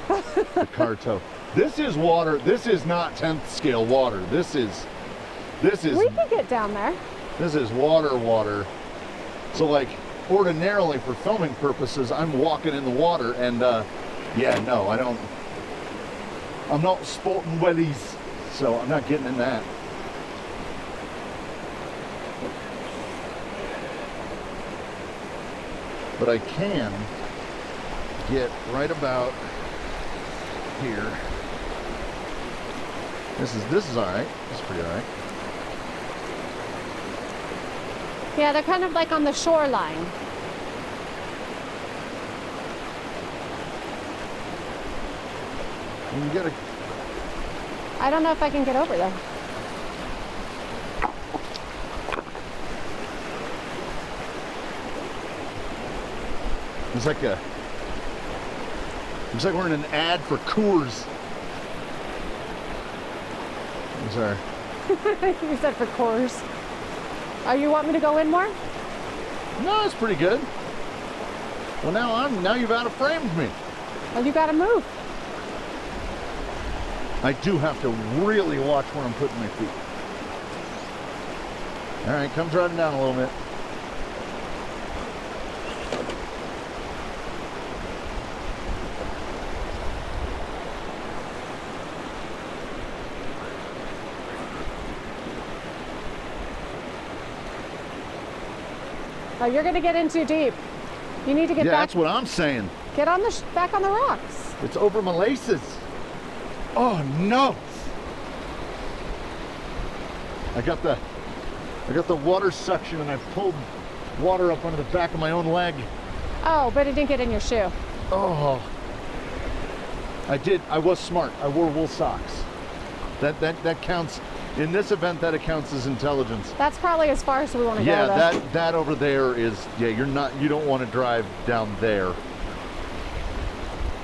B: toe?
A: The car toe. This is water. This is not 10th scale water. This is
B: We can get down there.
A: This is water. So, like, ordinarily for filming purposes, I'm walking in the water and, yeah, no, I'm not sporting wellies, so I'm not getting in that. But I can get right about here. This is all right. This is pretty all right.
B: Yeah, they're kind of like on the shoreline.
A: And you gotta.
B: I don't know if I can get over there.
A: It's like we're in an ad for Coors. I'm sorry.
B: You said for course. Oh, you want me to go in more?
A: No, it's pretty good. Well, now you've out of framed me.
B: Well, you gotta move.
A: I do have to really watch where I'm putting my feet. All right, come driving down a little bit.
B: Oh, you're gonna get in too deep. You need to get
A: Yeah,
B: back.
A: that's what I'm saying.
B: Get on the back on the rocks.
A: It's over my laces. Oh no! I got the water suction and I pulled water up under the back of my own leg.
B: Oh, but it didn't get in your shoe.
A: Oh. I did. I was smart. I wore wool socks. That counts. In this event, that accounts as intelligence.
B: That's probably as far as we want to
A: Yeah,
B: go. Yeah,
A: that over there is, yeah, you don't want to drive down there.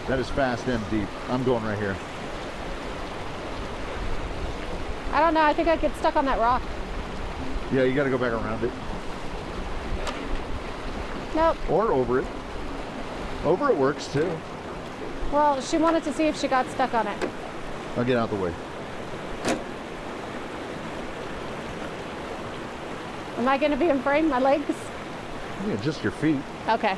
A: That is fast and deep. I'm going right here.
B: I don't know. I think I'd get stuck on that rock.
A: Yeah, you got to go back around it.
B: Nope.
A: Or over it. Over it works too.
B: Well, she wanted to see if she got stuck on it.
A: I'll get out the way.
B: Am I going to be in frame? My legs?
A: Yeah, just your feet.
B: Okay.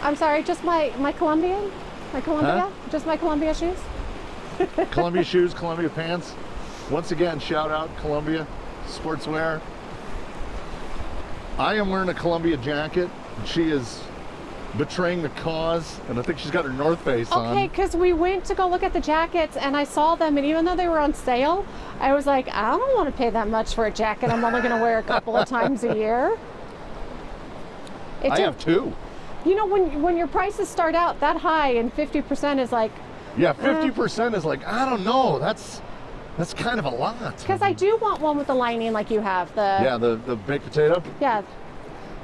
B: I'm sorry, just my Colombian? My Columbia?
A: Huh?
B: Just my Columbia shoes?
A: Columbia shoes, Columbia pants. Once again, shout out Columbia Sportswear. I am wearing a Columbia jacket. She is betraying the cause, and I think she's got her North Face on.
B: Okay, because we went to go look at the jackets and I saw them, and even though they were on sale, I was like, I don't want to pay that much for a jacket I'm only going to wear a couple of times a year.
A: I have two.
B: You know, when your prices start out that high and 50% is like...
A: Yeah, 50% is like, I don't know, that's kind of a lot.
B: Because I do want one with the lining like you have.
A: The baked potato?
B: Yeah.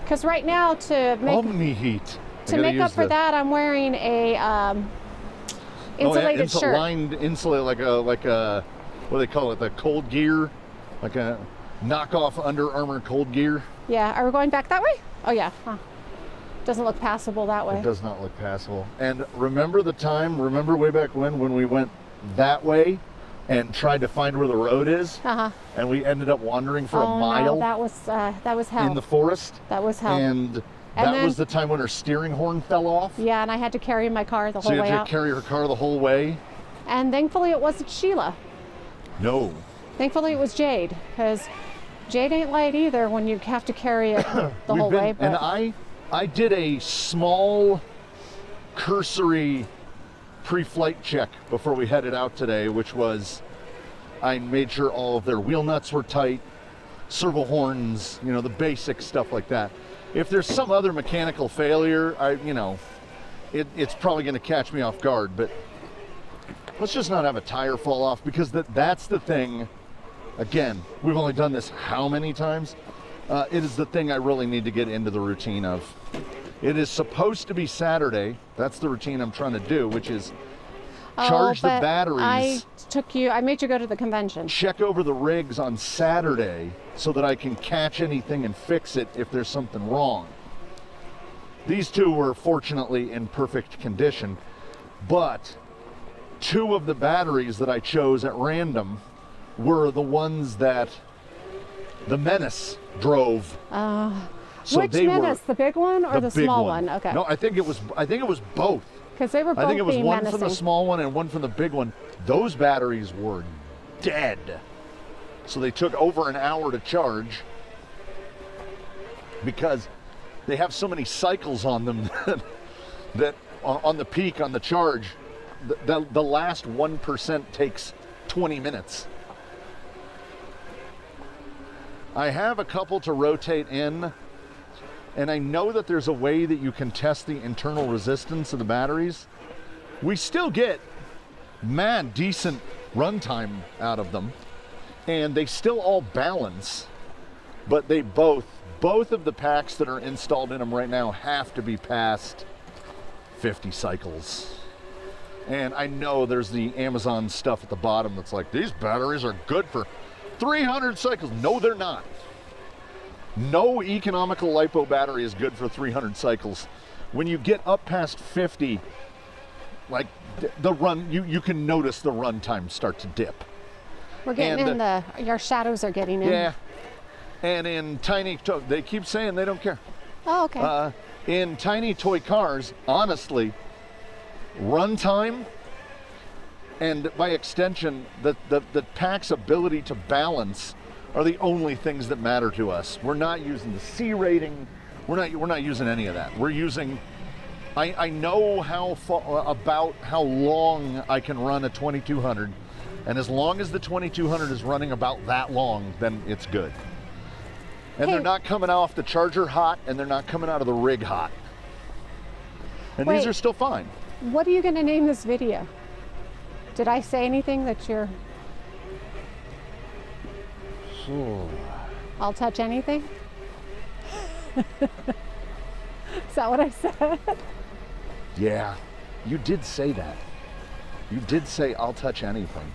B: Because right now to make...
A: Omni heat.
B: To make up for that, I'm wearing a insulated shirt.
A: Lined insulate, like a what do they call it? The cold gear, like a knockoff Under Armour cold gear.
B: Yeah. Are we going back that way? Oh yeah. Huh. Doesn't look passable that way.
A: It does not look passable. And remember way back when we went that way and tried to find where the road is, and we ended up wandering for a mile.
B: No, that was hell.
A: In the forest.
B: That was hell.
A: And that was the time when her steering horn fell off.
B: Yeah, and I had to carry my car the whole way out.
A: So you had to carry her car the whole way?
B: And thankfully it wasn't Sheila.
A: No.
B: Thankfully it was Jade, because Jade ain't light either when you have to carry it the whole way. But...
A: And I did a small, cursory pre-flight check before we headed out today, which was I made sure all of their wheel nuts were tight, servo horns, the basic stuff like that. If there's some other mechanical failure, it's probably going to catch me off guard, but let's just not have a tire fall off, because that's the thing. Again, we've only done this how many times? It is the thing I really need to get into the routine of. It is supposed to be Saturday. That's the routine I'm trying to do, which is charge the batteries.
B: I made you go to the convention.
A: Check over the rigs on Saturday so that I can catch anything and fix it if there's something wrong. These two were fortunately in perfect condition, but two of the batteries that I chose at random were the ones that the Menace drove. So
B: which Menace? The big one or the small one? Okay.
A: No, I think it was both.
B: Because they were both
A: I think it was one
B: menacing.
A: from the small one and one from the big one. Those batteries were dead. So they took over an hour to charge because they have so many cycles on them that on the peak, on the charge, the last 1% takes 20 minutes. I have a couple to rotate in, and I know that there's a way that you can test the internal resistance of the batteries. We still get mad decent runtime out of them, and they still all balance, but they both of the packs that are installed in them right now have to be past 50 cycles. And I know there's the Amazon stuff at the bottom that's like, these batteries are good for 300 cycles. No, they're not. No economical LiPo battery is good for 300 cycles. When you get up past 50, like the run, you can notice the run time start to dip.
B: We're getting your shadows are getting in.
A: Yeah. And in tiny, they keep saying they don't care.
B: Oh, okay.
A: In tiny toy cars, honestly, run time and by extension, the pack's ability to balance are the only things that matter to us. We're not using the C rating. We're not using any of that. We're using. I know about how long I can run a 2200, and as long as the 2200 is running about that long, then it's good. And they're not coming off the charger hot, and they're not coming out of the rig hot. And these are still fine.
B: What are you going to name this video? Did I say anything that you're... I'll touch anything? Is that what I said?
A: Yeah, you did say that. You did say I'll touch anything.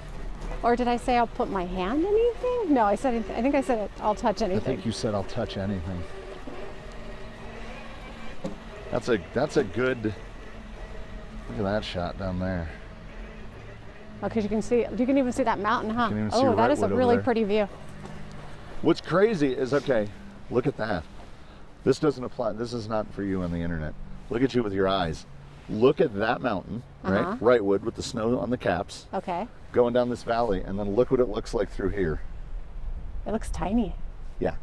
B: Or did I say I'll put my hand in anything? No, I think I said I'll touch anything.
A: I think you said I'll touch anything. That's a good, look at that shot down there.
B: Oh, because you can even see that mountain, huh?
A: Oh,
B: that is a really pretty view.
A: What's crazy is, okay, look at that. This doesn't apply, this is not for you on the internet. Look at you with your eyes. Look at that mountain, right? Wrightwood with the snow on the caps.
B: Okay.
A: Going down this valley, and then look what it looks like through here.
B: It looks tiny.
A: Yeah.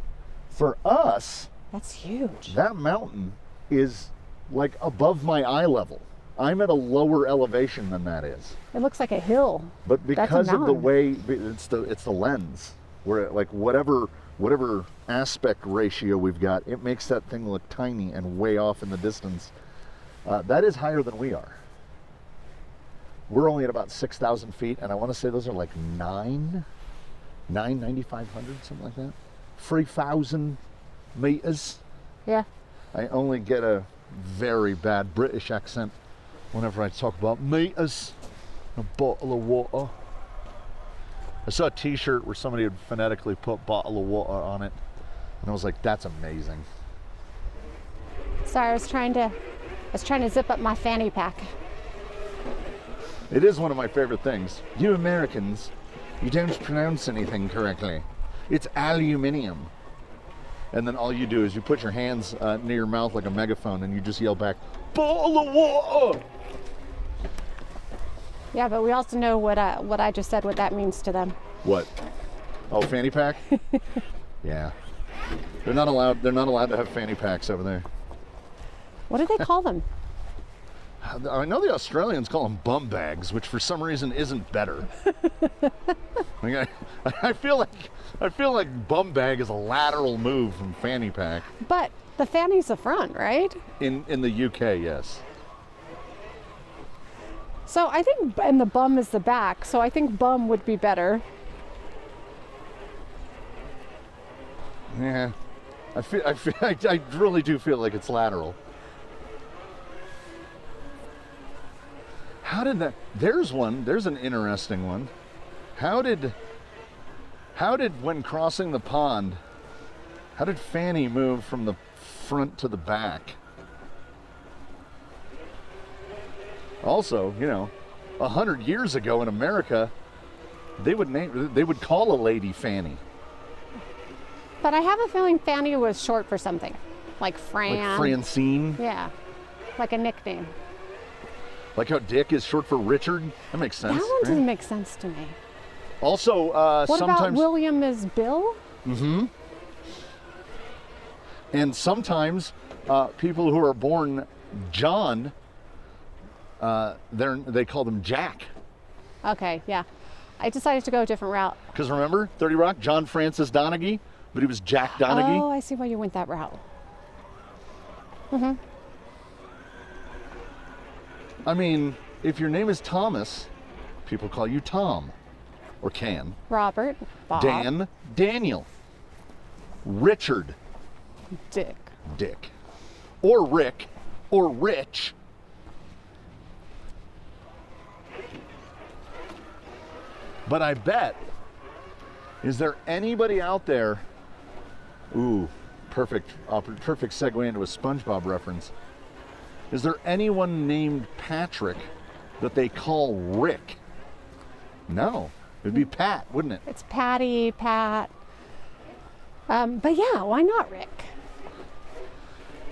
A: For us,
B: that's huge.
A: That mountain is like above my eye level. I'm at a lower elevation than that is.
B: It looks like a hill.
A: But because of the way it's the lens, where like whatever aspect ratio we've got, it makes that thing look tiny and way off in the distance. That is higher than we are. We're only at about 6,000 feet, and I want to say those are like 9,500, something like that. 3,000 meters.
B: Yeah.
A: I only get a very bad British accent whenever I talk about meters, a bottle of water. I saw a t-shirt where somebody had phonetically put bottle of water on it, and I was like, that's amazing.
B: Sorry, I was trying to zip up my fanny pack.
A: It is one of my favorite things. You Americans, you don't pronounce anything correctly. It's aluminium. And then all you do is you put your hands near your mouth like a megaphone and you just yell back, bottle of water!
B: Yeah, but we also know what I just said, what that means to them.
A: What? Oh, fanny pack? Yeah. They're not allowed to have fanny packs over there.
B: What do they call them?
A: I know the Australians call them bum bags, which for some reason isn't better. Like I feel like bum bag is a lateral move from fanny pack.
B: But the fanny's the front, right?
A: In the UK, yes.
B: So I think, and the bum is the back. So I think bum would be better.
A: Yeah, I really do feel like it's lateral. How did that? There's an interesting one. How did when crossing the pond, how did Fanny move from the front to the back? Also, 100 years ago in America, they would call a lady Fanny.
B: But I have a feeling Fanny was short for something, like Fran.
A: Like Francine?
B: Yeah, like a nickname.
A: Like how Dick is short for Richard? That makes sense.
B: That one doesn't make sense to me.
A: Also,
B: what
A: sometimes...
B: about William is Bill?
A: Mm-hmm. And sometimes people who are born John, they call them Jack.
B: Okay, yeah. I decided to go a different route.
A: Because remember, 30 Rock, John Francis Donaghy, but he was Jack Donaghy.
B: Oh, I see why you went that route. Mm-hmm.
A: I mean, if your name is Thomas, people call you Tom, or can.
B: Robert, Bob.
A: Dan, Daniel. Richard.
B: Dick.
A: Or Rick, or Rich. But I bet, is there anybody out there? Ooh, perfect segue into a SpongeBob reference. Is there anyone named Patrick that they call Rick? No, it'd be Pat, wouldn't it?
B: It's Patty, Pat. But yeah, why not Rick?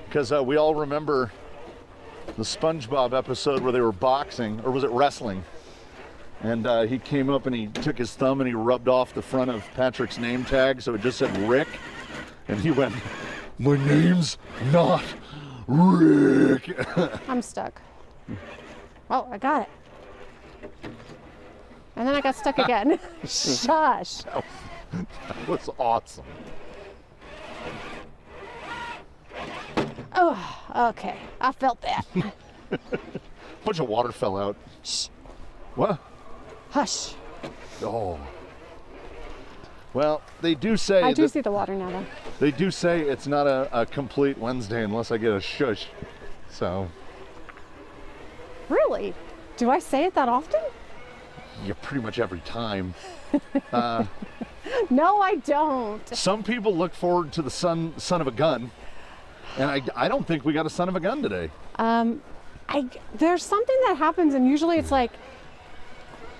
A: Because we all remember the SpongeBob episode where they were boxing, or was it wrestling? And he came up and he took his thumb and he rubbed off the front of Patrick's name tag, so it just said Rick. And he went, "My name's not Rick."
B: I'm stuck. Oh, I got it. And then I got stuck again. Shush.
A: That was awesome.
B: Oh, okay. I felt that.
A: Bunch of water fell out.
B: Shh.
A: What?
B: Hush.
A: Oh. Well, they do say
B: I do see the water now, though.
A: They do say it's not a complete Wednesday unless I get a shush. So.
B: Really? Do I say it that often?
A: Yeah, pretty much every time.
B: No, I don't.
A: Some people look forward to the son of a gun, and I don't think we got a son of a gun today.
B: There's something that happens, and usually it's like,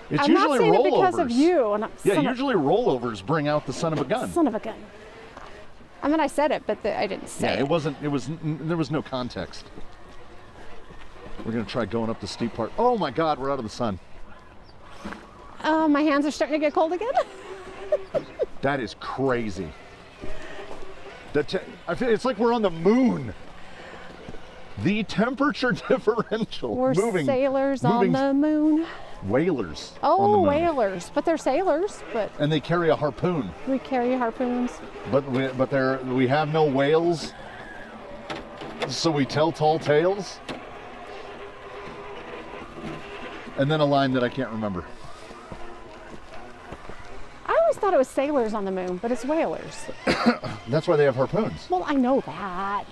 A: It's
B: I'm
A: usually
B: not saying
A: rollovers.
B: it because of you. And
A: Yeah, usually rollovers bring out the son of a gun.
B: Son of a gun. I mean, I said it, but I didn't say it.
A: Yeah, it wasn't. There was no context. We're gonna try going up the steep part. Oh my God, we're out of the sun.
B: Oh, my hands are starting to get cold again.
A: That is crazy. I feel it's like we're on the moon. The temperature differential.
B: We're sailors on the moon.
A: Whalers.
B: Oh,
A: on the moon.
B: whalers. But they're sailors. But
A: And they carry a harpoon.
B: we carry harpoons.
A: But we have no whales. So we tell tall tales. And then a line that I can't remember.
B: I always thought it was sailors on the moon, but it's whalers.
A: That's why they have harpoons.
B: Well, I know that.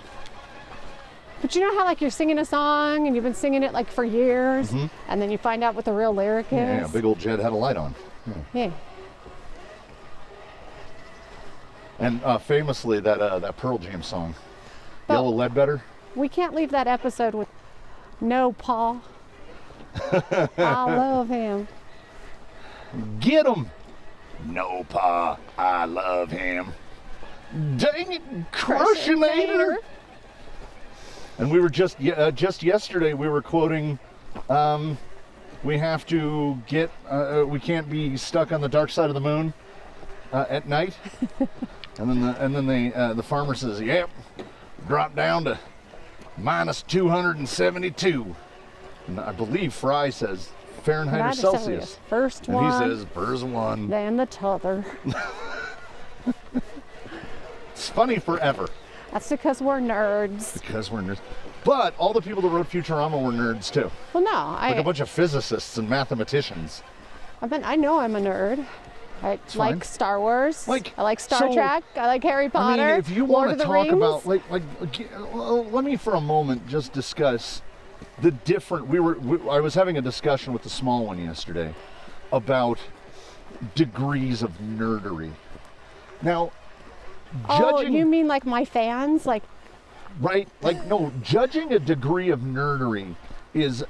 B: But you know how like you're singing a song and you've been singing it like for years, and then you find out what the real lyric is?
A: Yeah, big old Jed had a light on.
B: Yeah.
A: And famously, that Pearl Jam song,
B: But-
A: Yellow Ledbetter.
B: We can't leave that episode with no Paul. I love him.
A: Get him! No, Pa, I love him. Dang it, Crushinator! And we were just yesterday, we were quoting, we have to get, we can't be stuck on the dark side of the moon at night. And then the farmer says, yep, drop down to minus 272. And I believe Fry says Fahrenheit or Celsius.
B: First
A: And
B: one.
A: he says, first one.
B: Then the t'other.
A: It's funny forever.
B: That's because we're nerds.
A: Because we're nerds. But all the people that wrote Futurama were nerds too.
B: Well, no,
A: Like a bunch of physicists and mathematicians.
B: I know I'm a nerd. I
A: fine.
B: like Star Wars.
A: Like,
B: I like Star
A: so-
B: Trek. I like Harry Potter.
A: I mean, if you
B: Lord
A: want
B: of
A: to
B: the
A: talk
B: Rings.
A: about, let me for a moment just discuss the different. I was having a discussion with the small one yesterday about degrees of nerdery. Now, judging.
B: Oh, you mean like my fans? Like,
A: Right? Like, no, judging a degree of nerdery is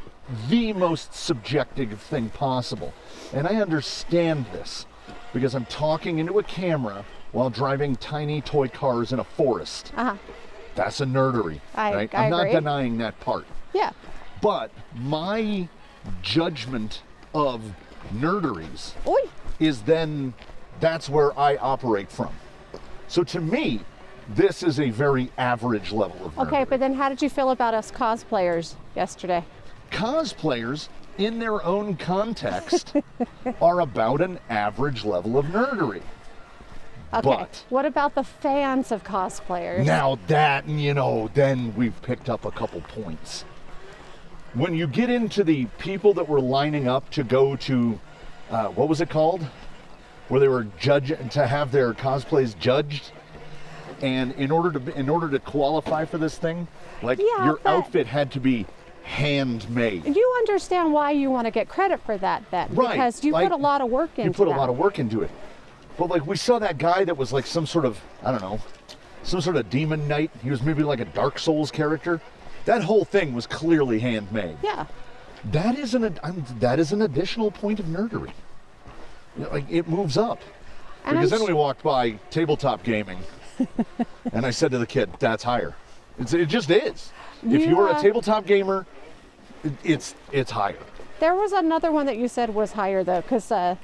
A: the most subjective thing possible. And I understand this because I'm talking into a camera while driving tiny toy cars in a forest. That's a nerdery, right? I'm not
B: agree.
A: denying that part.
B: yeah.
A: But my judgment of nerderies
B: Oi.
A: is then, that's where I operate from. So to me, this is a very average level of nerdery.
B: Okay, but then how did you feel about us cosplayers yesterday?
A: Cosplayers, in their own context, are about an average level of nerdery.
B: Okay.
A: But-
B: what about the fans of cosplayers?
A: Now that, then we've picked up a couple points. When you get into the people that were lining up to go to, what was it called? Where they were to have their cosplays judged. And in order to qualify for this thing, like
B: Yeah,
A: your
B: but-
A: outfit had to be handmade.
B: You understand why you want to get credit for that then.
A: Right.
B: Because you
A: Like,
B: put a lot of work into it.
A: You put a lot of work into it. But like we saw that guy that was like some sort of, I don't know, some sort of demon knight. He was maybe like a Dark Souls character. That whole thing was clearly handmade.
B: Yeah.
A: That is an additional point of nerdery. You know, like it moves up.
B: And
A: Because then we walked by tabletop gaming, and I said to the kid, "That's higher." It just is. If you're a tabletop gamer, it's higher.
B: There was another one that you said was higher though, because
A: Oh,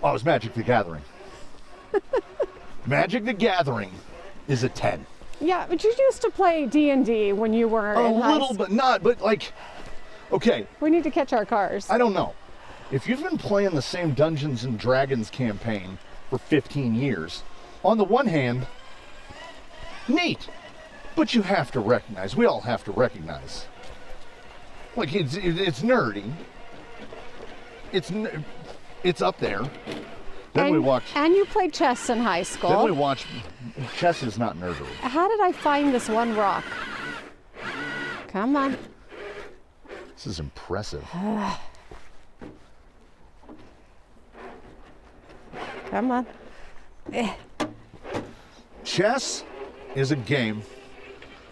A: it was Magic the Gathering. Magic the Gathering is a 10.
B: yeah, but you used to play D&D when you were
A: A
B: in high
A: little
B: school.
A: bit, not, but like, okay,
B: We need to catch our cars.
A: I don't know. If you've been playing the same Dungeons and Dragons campaign for 15 years, on the one hand, neat, but you have to recognize, we all have to recognize, like it's nerdy. It's up there. Then we watched.
B: And you played chess in high school.
A: Then we watched. Chess is not nerdery.
B: How did I find this one rock? Come on.
A: This is impressive.
B: Come on.
A: Chess is a game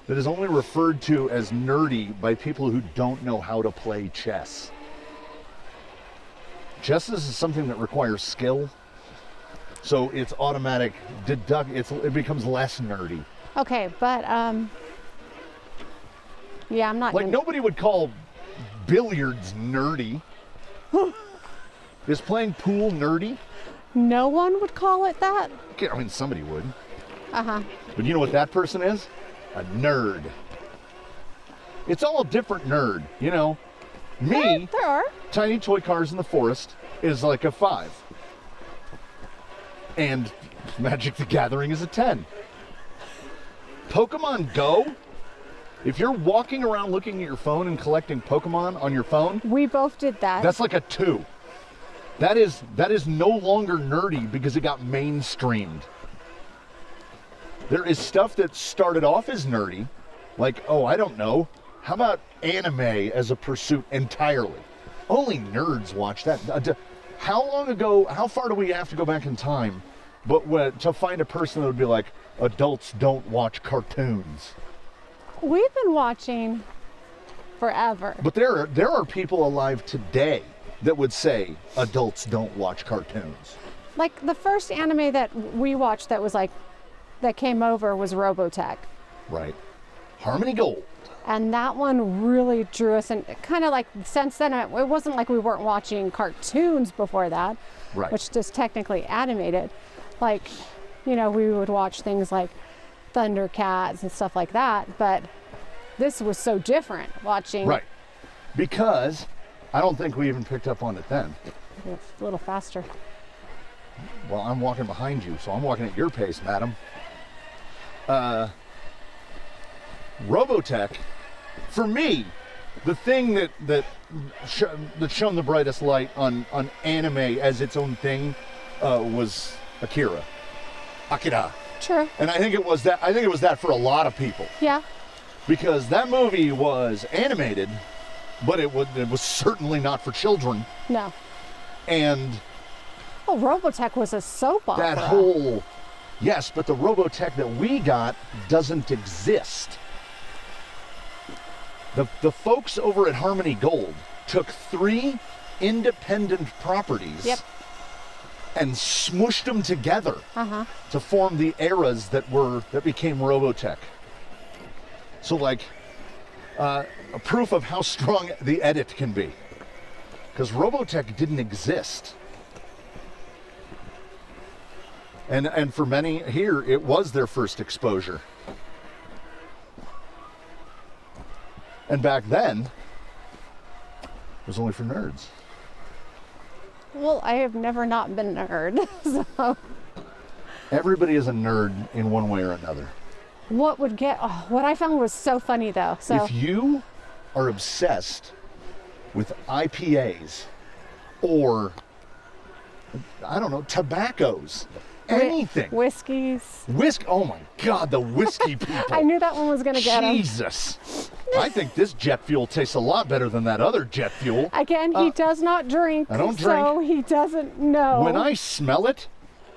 A: that is only referred to as nerdy by people who don't know how to play chess. Chess is something that requires skill, so it's automatic it becomes less nerdy.
B: Okay, but yeah, I'm not
A: Like
B: gonna...
A: nobody would call billiards nerdy. Is playing pool nerdy?
B: No one would call it that?
A: Okay, I mean, somebody would.
B: Uh-huh.
A: But you know what that person is? A nerd. It's all a different nerd, you know. Me,
B: There are.
A: Tiny Toy Cars in the Forest is like a 5. And Magic the Gathering is a 10. Pokemon Go, if you're walking around looking at your phone and collecting Pokemon on your phone,
B: We both did that.
A: that's like a 2. That is no longer nerdy because it got mainstreamed. There is stuff that started off as nerdy, like, oh, I don't know, how about anime as a pursuit entirely? Only nerds watch that. How long ago, how far do we have to go back in time to find a person that would be like, adults don't watch cartoons?
B: We've been watching forever.
A: But there are people alive today that would say adults don't watch cartoons.
B: Like the first anime that we watched that came over was Robotech.
A: Right. Harmony Gold.
B: And that one really drew us, and kind of like since then, it wasn't like we weren't watching cartoons before that,
A: Right.
B: which is technically animated. Like, you know, we would watch things like Thundercats and stuff like that, but this was so different watching.
A: Right. Because I don't think we even picked up on it then.
B: A little faster.
A: Well, I'm walking behind you, so I'm walking at your pace, madam. Robotech, for me, the thing that shone the brightest light on anime as its own thing was Akira.
B: True.
A: And I think it was that for a lot of people,
B: Yeah.
A: because that movie was animated, but it was certainly not for children.
B: No.
A: And
B: Oh, Robotech was a soap opera.
A: that whole, yes, but the Robotech that we got doesn't exist. The folks over at Harmony Gold took 3 independent properties
B: Yep.
A: and smushed them together
B: Uh-huh.
A: to form the eras that became Robotech. So like a proof of how strong the edit can be, because Robotech didn't exist. And for many here, it was their first exposure. And back then, it was only for nerds.
B: Well, I have never not been a nerd, so
A: Everybody is a nerd in one way or another.
B: what I found was so funny though. So
A: If you are obsessed with IPAs or, I don't know, tobaccos, anything.
B: Whiskeys.
A: Oh my God, the whiskey people.
B: I knew that one was going to get him.
A: Jesus. I think this jet fuel tastes a lot better than that other jet fuel.
B: Again, he does not drink.
A: I don't
B: So he doesn't know.
A: When I smell it,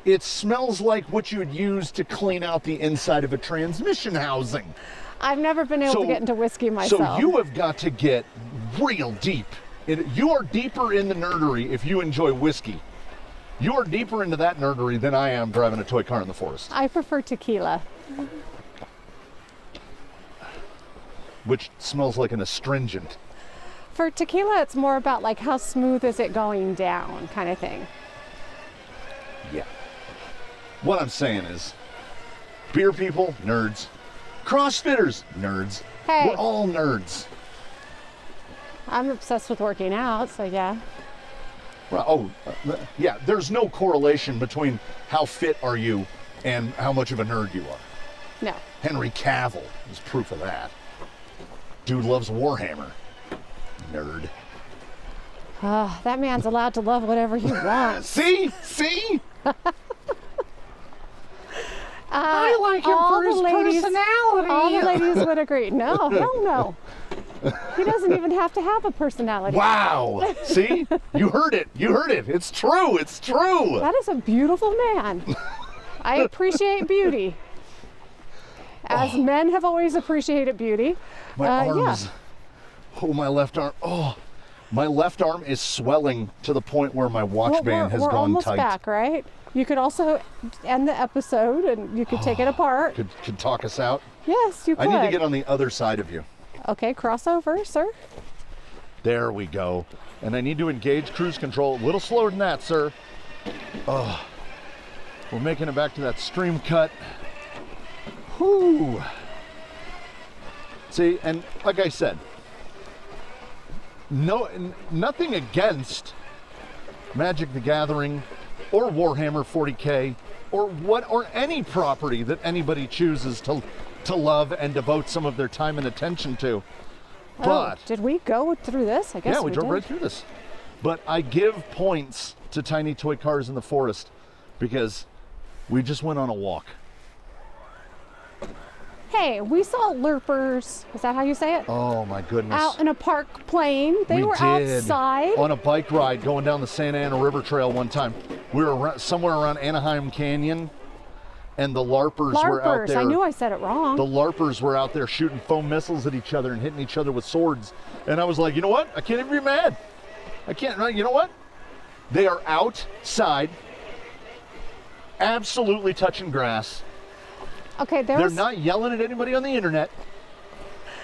A: it smells like what you would use to clean out the inside of a transmission housing.
B: I've never been able to get into whiskey myself.
A: So you have got to get real deep. You are deeper in the nerdery if you enjoy whiskey. You are deeper into that nerdery than I am driving a toy car in the forest.
B: I prefer tequila.
A: Which smells like an astringent.
B: For tequila, it's more about like how smooth is it going down kind of thing.
A: Yeah. What I'm saying is, beer people, nerds. CrossFitters, nerds.
B: Hey.
A: We're all nerds.
B: I'm obsessed with working out, so yeah.
A: Well, yeah, there's no correlation between how fit are you and how much of a nerd you are.
B: No.
A: Henry Cavill is proof of that. Dude loves Warhammer. Nerd.
B: That man's allowed to love whatever he wants.
A: See? I like him
B: all
A: for his
B: the ladies,
A: personality.
B: All the ladies would agree. No, hell no. He doesn't even have to have a personality.
A: Wow. See? You heard it. It's true.
B: That is a beautiful man. I appreciate beauty. As men have always appreciated beauty.
A: My arm
B: yeah.
A: is... Oh, my left arm. Oh, my left arm is swelling to the point where my watch band has
B: we're
A: gone
B: almost
A: tight.
B: back, right? You could also end the episode and you could take it apart.
A: Could talk us out.
B: Yes, you could.
A: I need to get on the other side of you.
B: Okay, cross over, sir.
A: There we go. And I need to engage cruise control. A little slower than that, sir. Oh, we're making it back to that stream cut. Whoo. See, and like I said, nothing against Magic the Gathering or Warhammer 40K or any property that anybody chooses to love and devote some of their time and attention to. But
B: did we go through this? I guess
A: yeah, we drove
B: did.
A: right through this. But I give points to tiny toy cars in the forest because we just went on a walk.
B: Hey, we saw Larpers. Is that how you say it?
A: Oh my goodness.
B: Out in a park playing. They were
A: did.
B: outside.
A: On a bike ride going down the Santa Ana River Trail one time. We were somewhere around Anaheim Canyon, and the Larpers were out there.
B: I knew I said it wrong.
A: The Larpers were out there shooting foam missiles at each other and hitting each other with swords. And I was like, you know what? I can't even be mad. I can't, you know what? They are outside, absolutely touching grass.
B: Okay,
A: They're not yelling at anybody on the internet.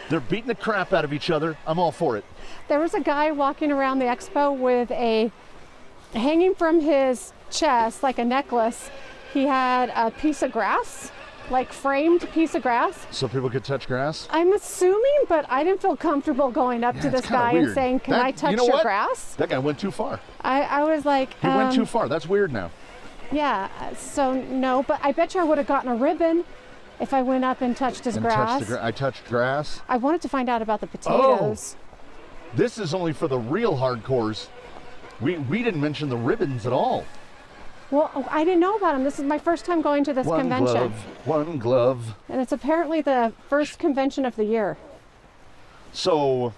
A: They're beating the crap out of each other. I'm all for it.
B: There was a guy walking around the expo with hanging from his chest, like a necklace, he had a piece of grass, like framed piece of grass.
A: So people could touch grass?
B: I'm assuming, but I didn't feel comfortable going up to this guy and saying, can I touch your grass?
A: That guy went too far.
B: I was like...
A: He went too far. That's weird now.
B: Yeah, so no, but I bet you I would have gotten a ribbon if I went up and touched his grass.
A: I touched grass.
B: I wanted to find out about the potatoes.
A: Oh, this is only for the real hardcores. We didn't mention the ribbons at all.
B: Well, I didn't know about them. This is my first time going to this convention.
A: One glove.
B: And it's apparently the first convention of the year.
A: So,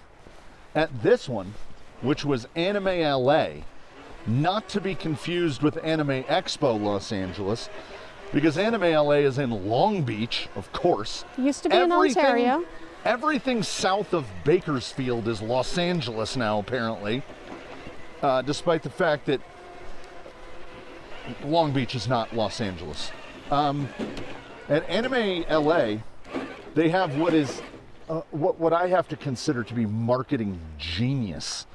A: at this one, which was Anime LA, not to be confused with Anime Expo Los Angeles, because Anime LA is in Long Beach, of course.
B: It used to be in Ontario.
A: Everything south of Bakersfield is Los Angeles now, apparently, despite the fact that Long Beach is not Los Angeles. At Anime LA, they have what is what I have to consider to be marketing genius,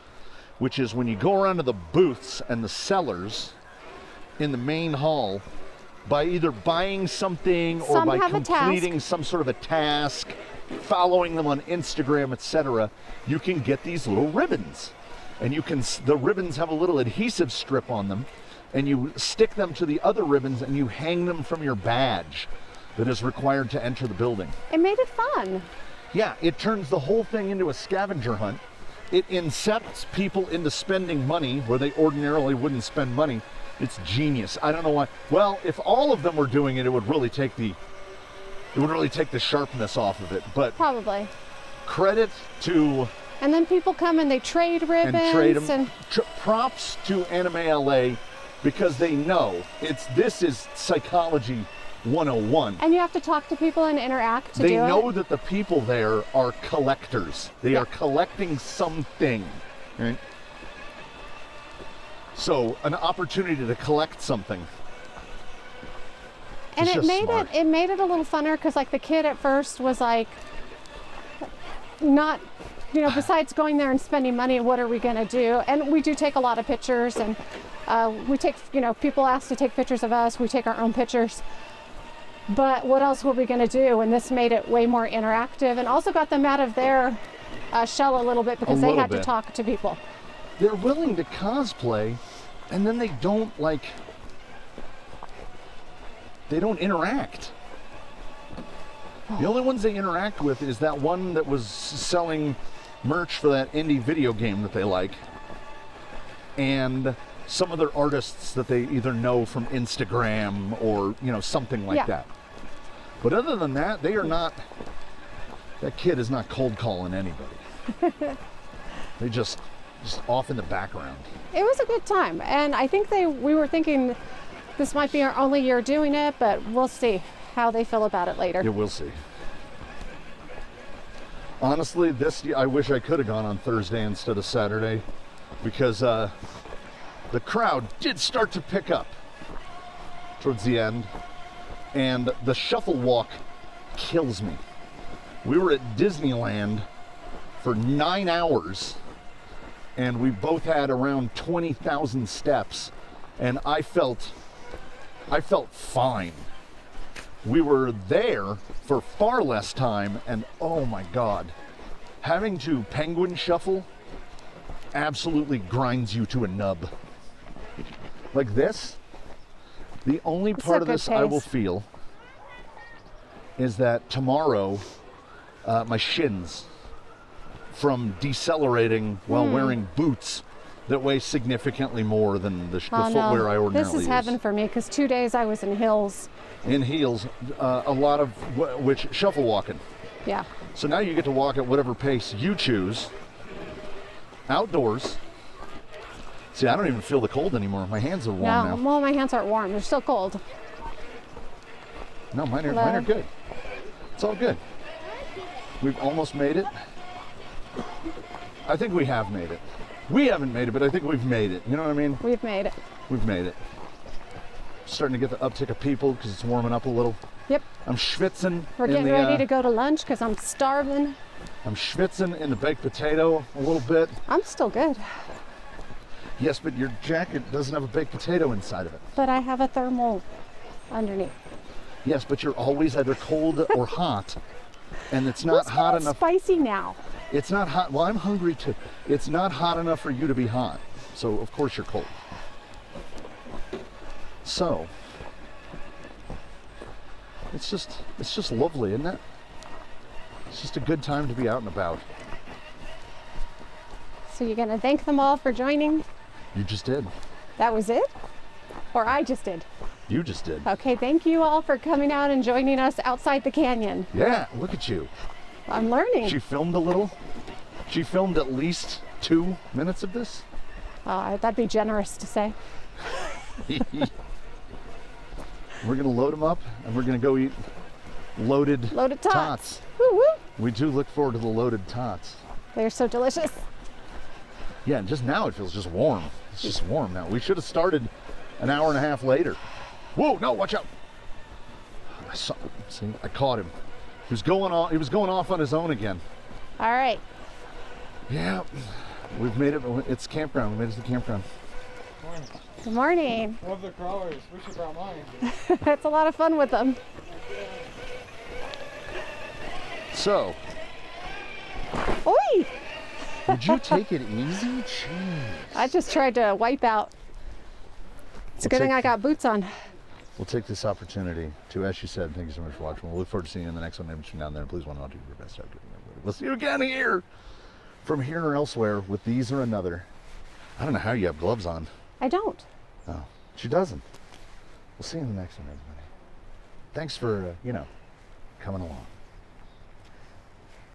A: which is when you go around to the booths and the sellers in the main hall, by either buying something or by completing some sort of a task, following them on Instagram, etc., you can get these little ribbons. And the ribbons have a little adhesive strip on them, and you stick them to the other ribbons and you hang them from your badge that is required to enter the building.
B: It made it fun.
A: Yeah, it turns the whole thing into a scavenger hunt. It incepts people into spending money where they ordinarily wouldn't spend money. It's genius. I don't know why. Well, if all of them were doing it, it would really take the sharpness off of it. But
B: Probably.
A: credit to
B: And then people come and they trade ribbons.
A: and trade them. Props to Anime LA because they know this is psychology 101.
B: And you have to talk to people and interact to
A: They
B: do it.
A: know that the people there are collectors. They are collecting something, right? So an opportunity to collect something.
B: And
A: It's
B: it
A: just
B: made
A: smart.
B: it made it a little funner because like the kid at first was like not, besides going there and spending money, what are we gonna do? And we do take a lot of pictures, and we take, people ask to take pictures of us. We take our own pictures. But what else were we gonna do? And this made it way more interactive, and also got them out of their shell a little bit because they had to talk to people.
A: They're willing to cosplay, and then they don't interact. The only ones they interact with is that one that was selling merch for that indie video game that they like, and some other artists that they either know from Instagram or something like that. But other than that, they are not. That kid is not cold calling anybody. They just off in the background.
B: It was a good time, and I think we were thinking this might be our only year doing it, but we'll see how they feel about it later.
A: Yeah, we'll see. Honestly, I wish I could have gone on Thursday instead of Saturday, because the crowd did start to pick up towards the end, and the shuffle walk kills me. We were at Disneyland for 9 hours, and we both had around 20,000 steps, and I felt fine. We were there for far less time, and oh my God, having to penguin shuffle absolutely grinds you to a nub. Like this, the only part of this I will feel is that tomorrow, my shins, from decelerating while wearing boots that weigh significantly more than the footwear I ordinarily use.
B: This is heaven for me because 2 days I was in heels.
A: In heels, a lot of which shuffle walking.
B: Yeah.
A: So now you get to walk at whatever pace you choose, outdoors. See, I don't even feel the cold anymore. My hands are warm now.
B: Well, my hands aren't warm. They're still cold.
A: No, mine are good. It's all good. We've almost made it. I think we have made it. We haven't made it, but I think we've made it. You know what I mean?
B: We've made it.
A: We've made it. Starting to get the uptick of people because it's warming up a little.
B: Yep.
A: I'm schwitzing.
B: We're getting ready to go to lunch because I'm starving.
A: I'm schwitzing in the baked potato a little bit.
B: I'm still good.
A: Yes, but your jacket doesn't have a baked potato inside of it.
B: But I have a thermal underneath.
A: Yes, but you're always either cold or hot, and it's not hot enough.
B: Spicy now.
A: It's not hot. Well, I'm hungry too. It's not hot enough for you to be hot, so of course you're cold. So it's just lovely, isn't it? It's just a good time to be out and about.
B: So you're gonna thank them all for joining?
A: You just did.
B: That was it? Or I just did?
A: You just did.
B: Okay, thank you all for coming out and joining us outside the canyon.
A: Yeah, look at you.
B: I'm learning.
A: She filmed a little. She filmed at least 2 minutes of this.
B: That'd be generous to say.
A: We're gonna load them up and we're gonna go eat loaded
B: tots. Woo woo.
A: We do look forward to the loaded tots.
B: They're so delicious.
A: Yeah, and just now it feels just warm. It's just warm now. We should have started an hour and a half later. Whoa, no, watch out. I caught him. He was going off on his own again.
B: All right.
A: Yeah, we've made it. It's campground. We made it to the campground.
C: Morning.
B: Good morning.
C: Love the crawlers. Wish you brought mine.
B: It's a lot of fun with them.
A: So,
B: Oi!
A: would you take it easy? Jeez.
B: I just tried to wipe out. It's a good thing I got boots on.
A: We'll take this opportunity to, as she said, thank you so much for watching. We'll look forward to seeing you in the next one. Maybe down there. Please want to do your best out. We'll see you again here. From here or elsewhere, with these or another. I don't know how you have gloves on.
B: I don't.
A: Oh, She doesn't. We'll see you in the next one, everybody. Thanks for, coming along.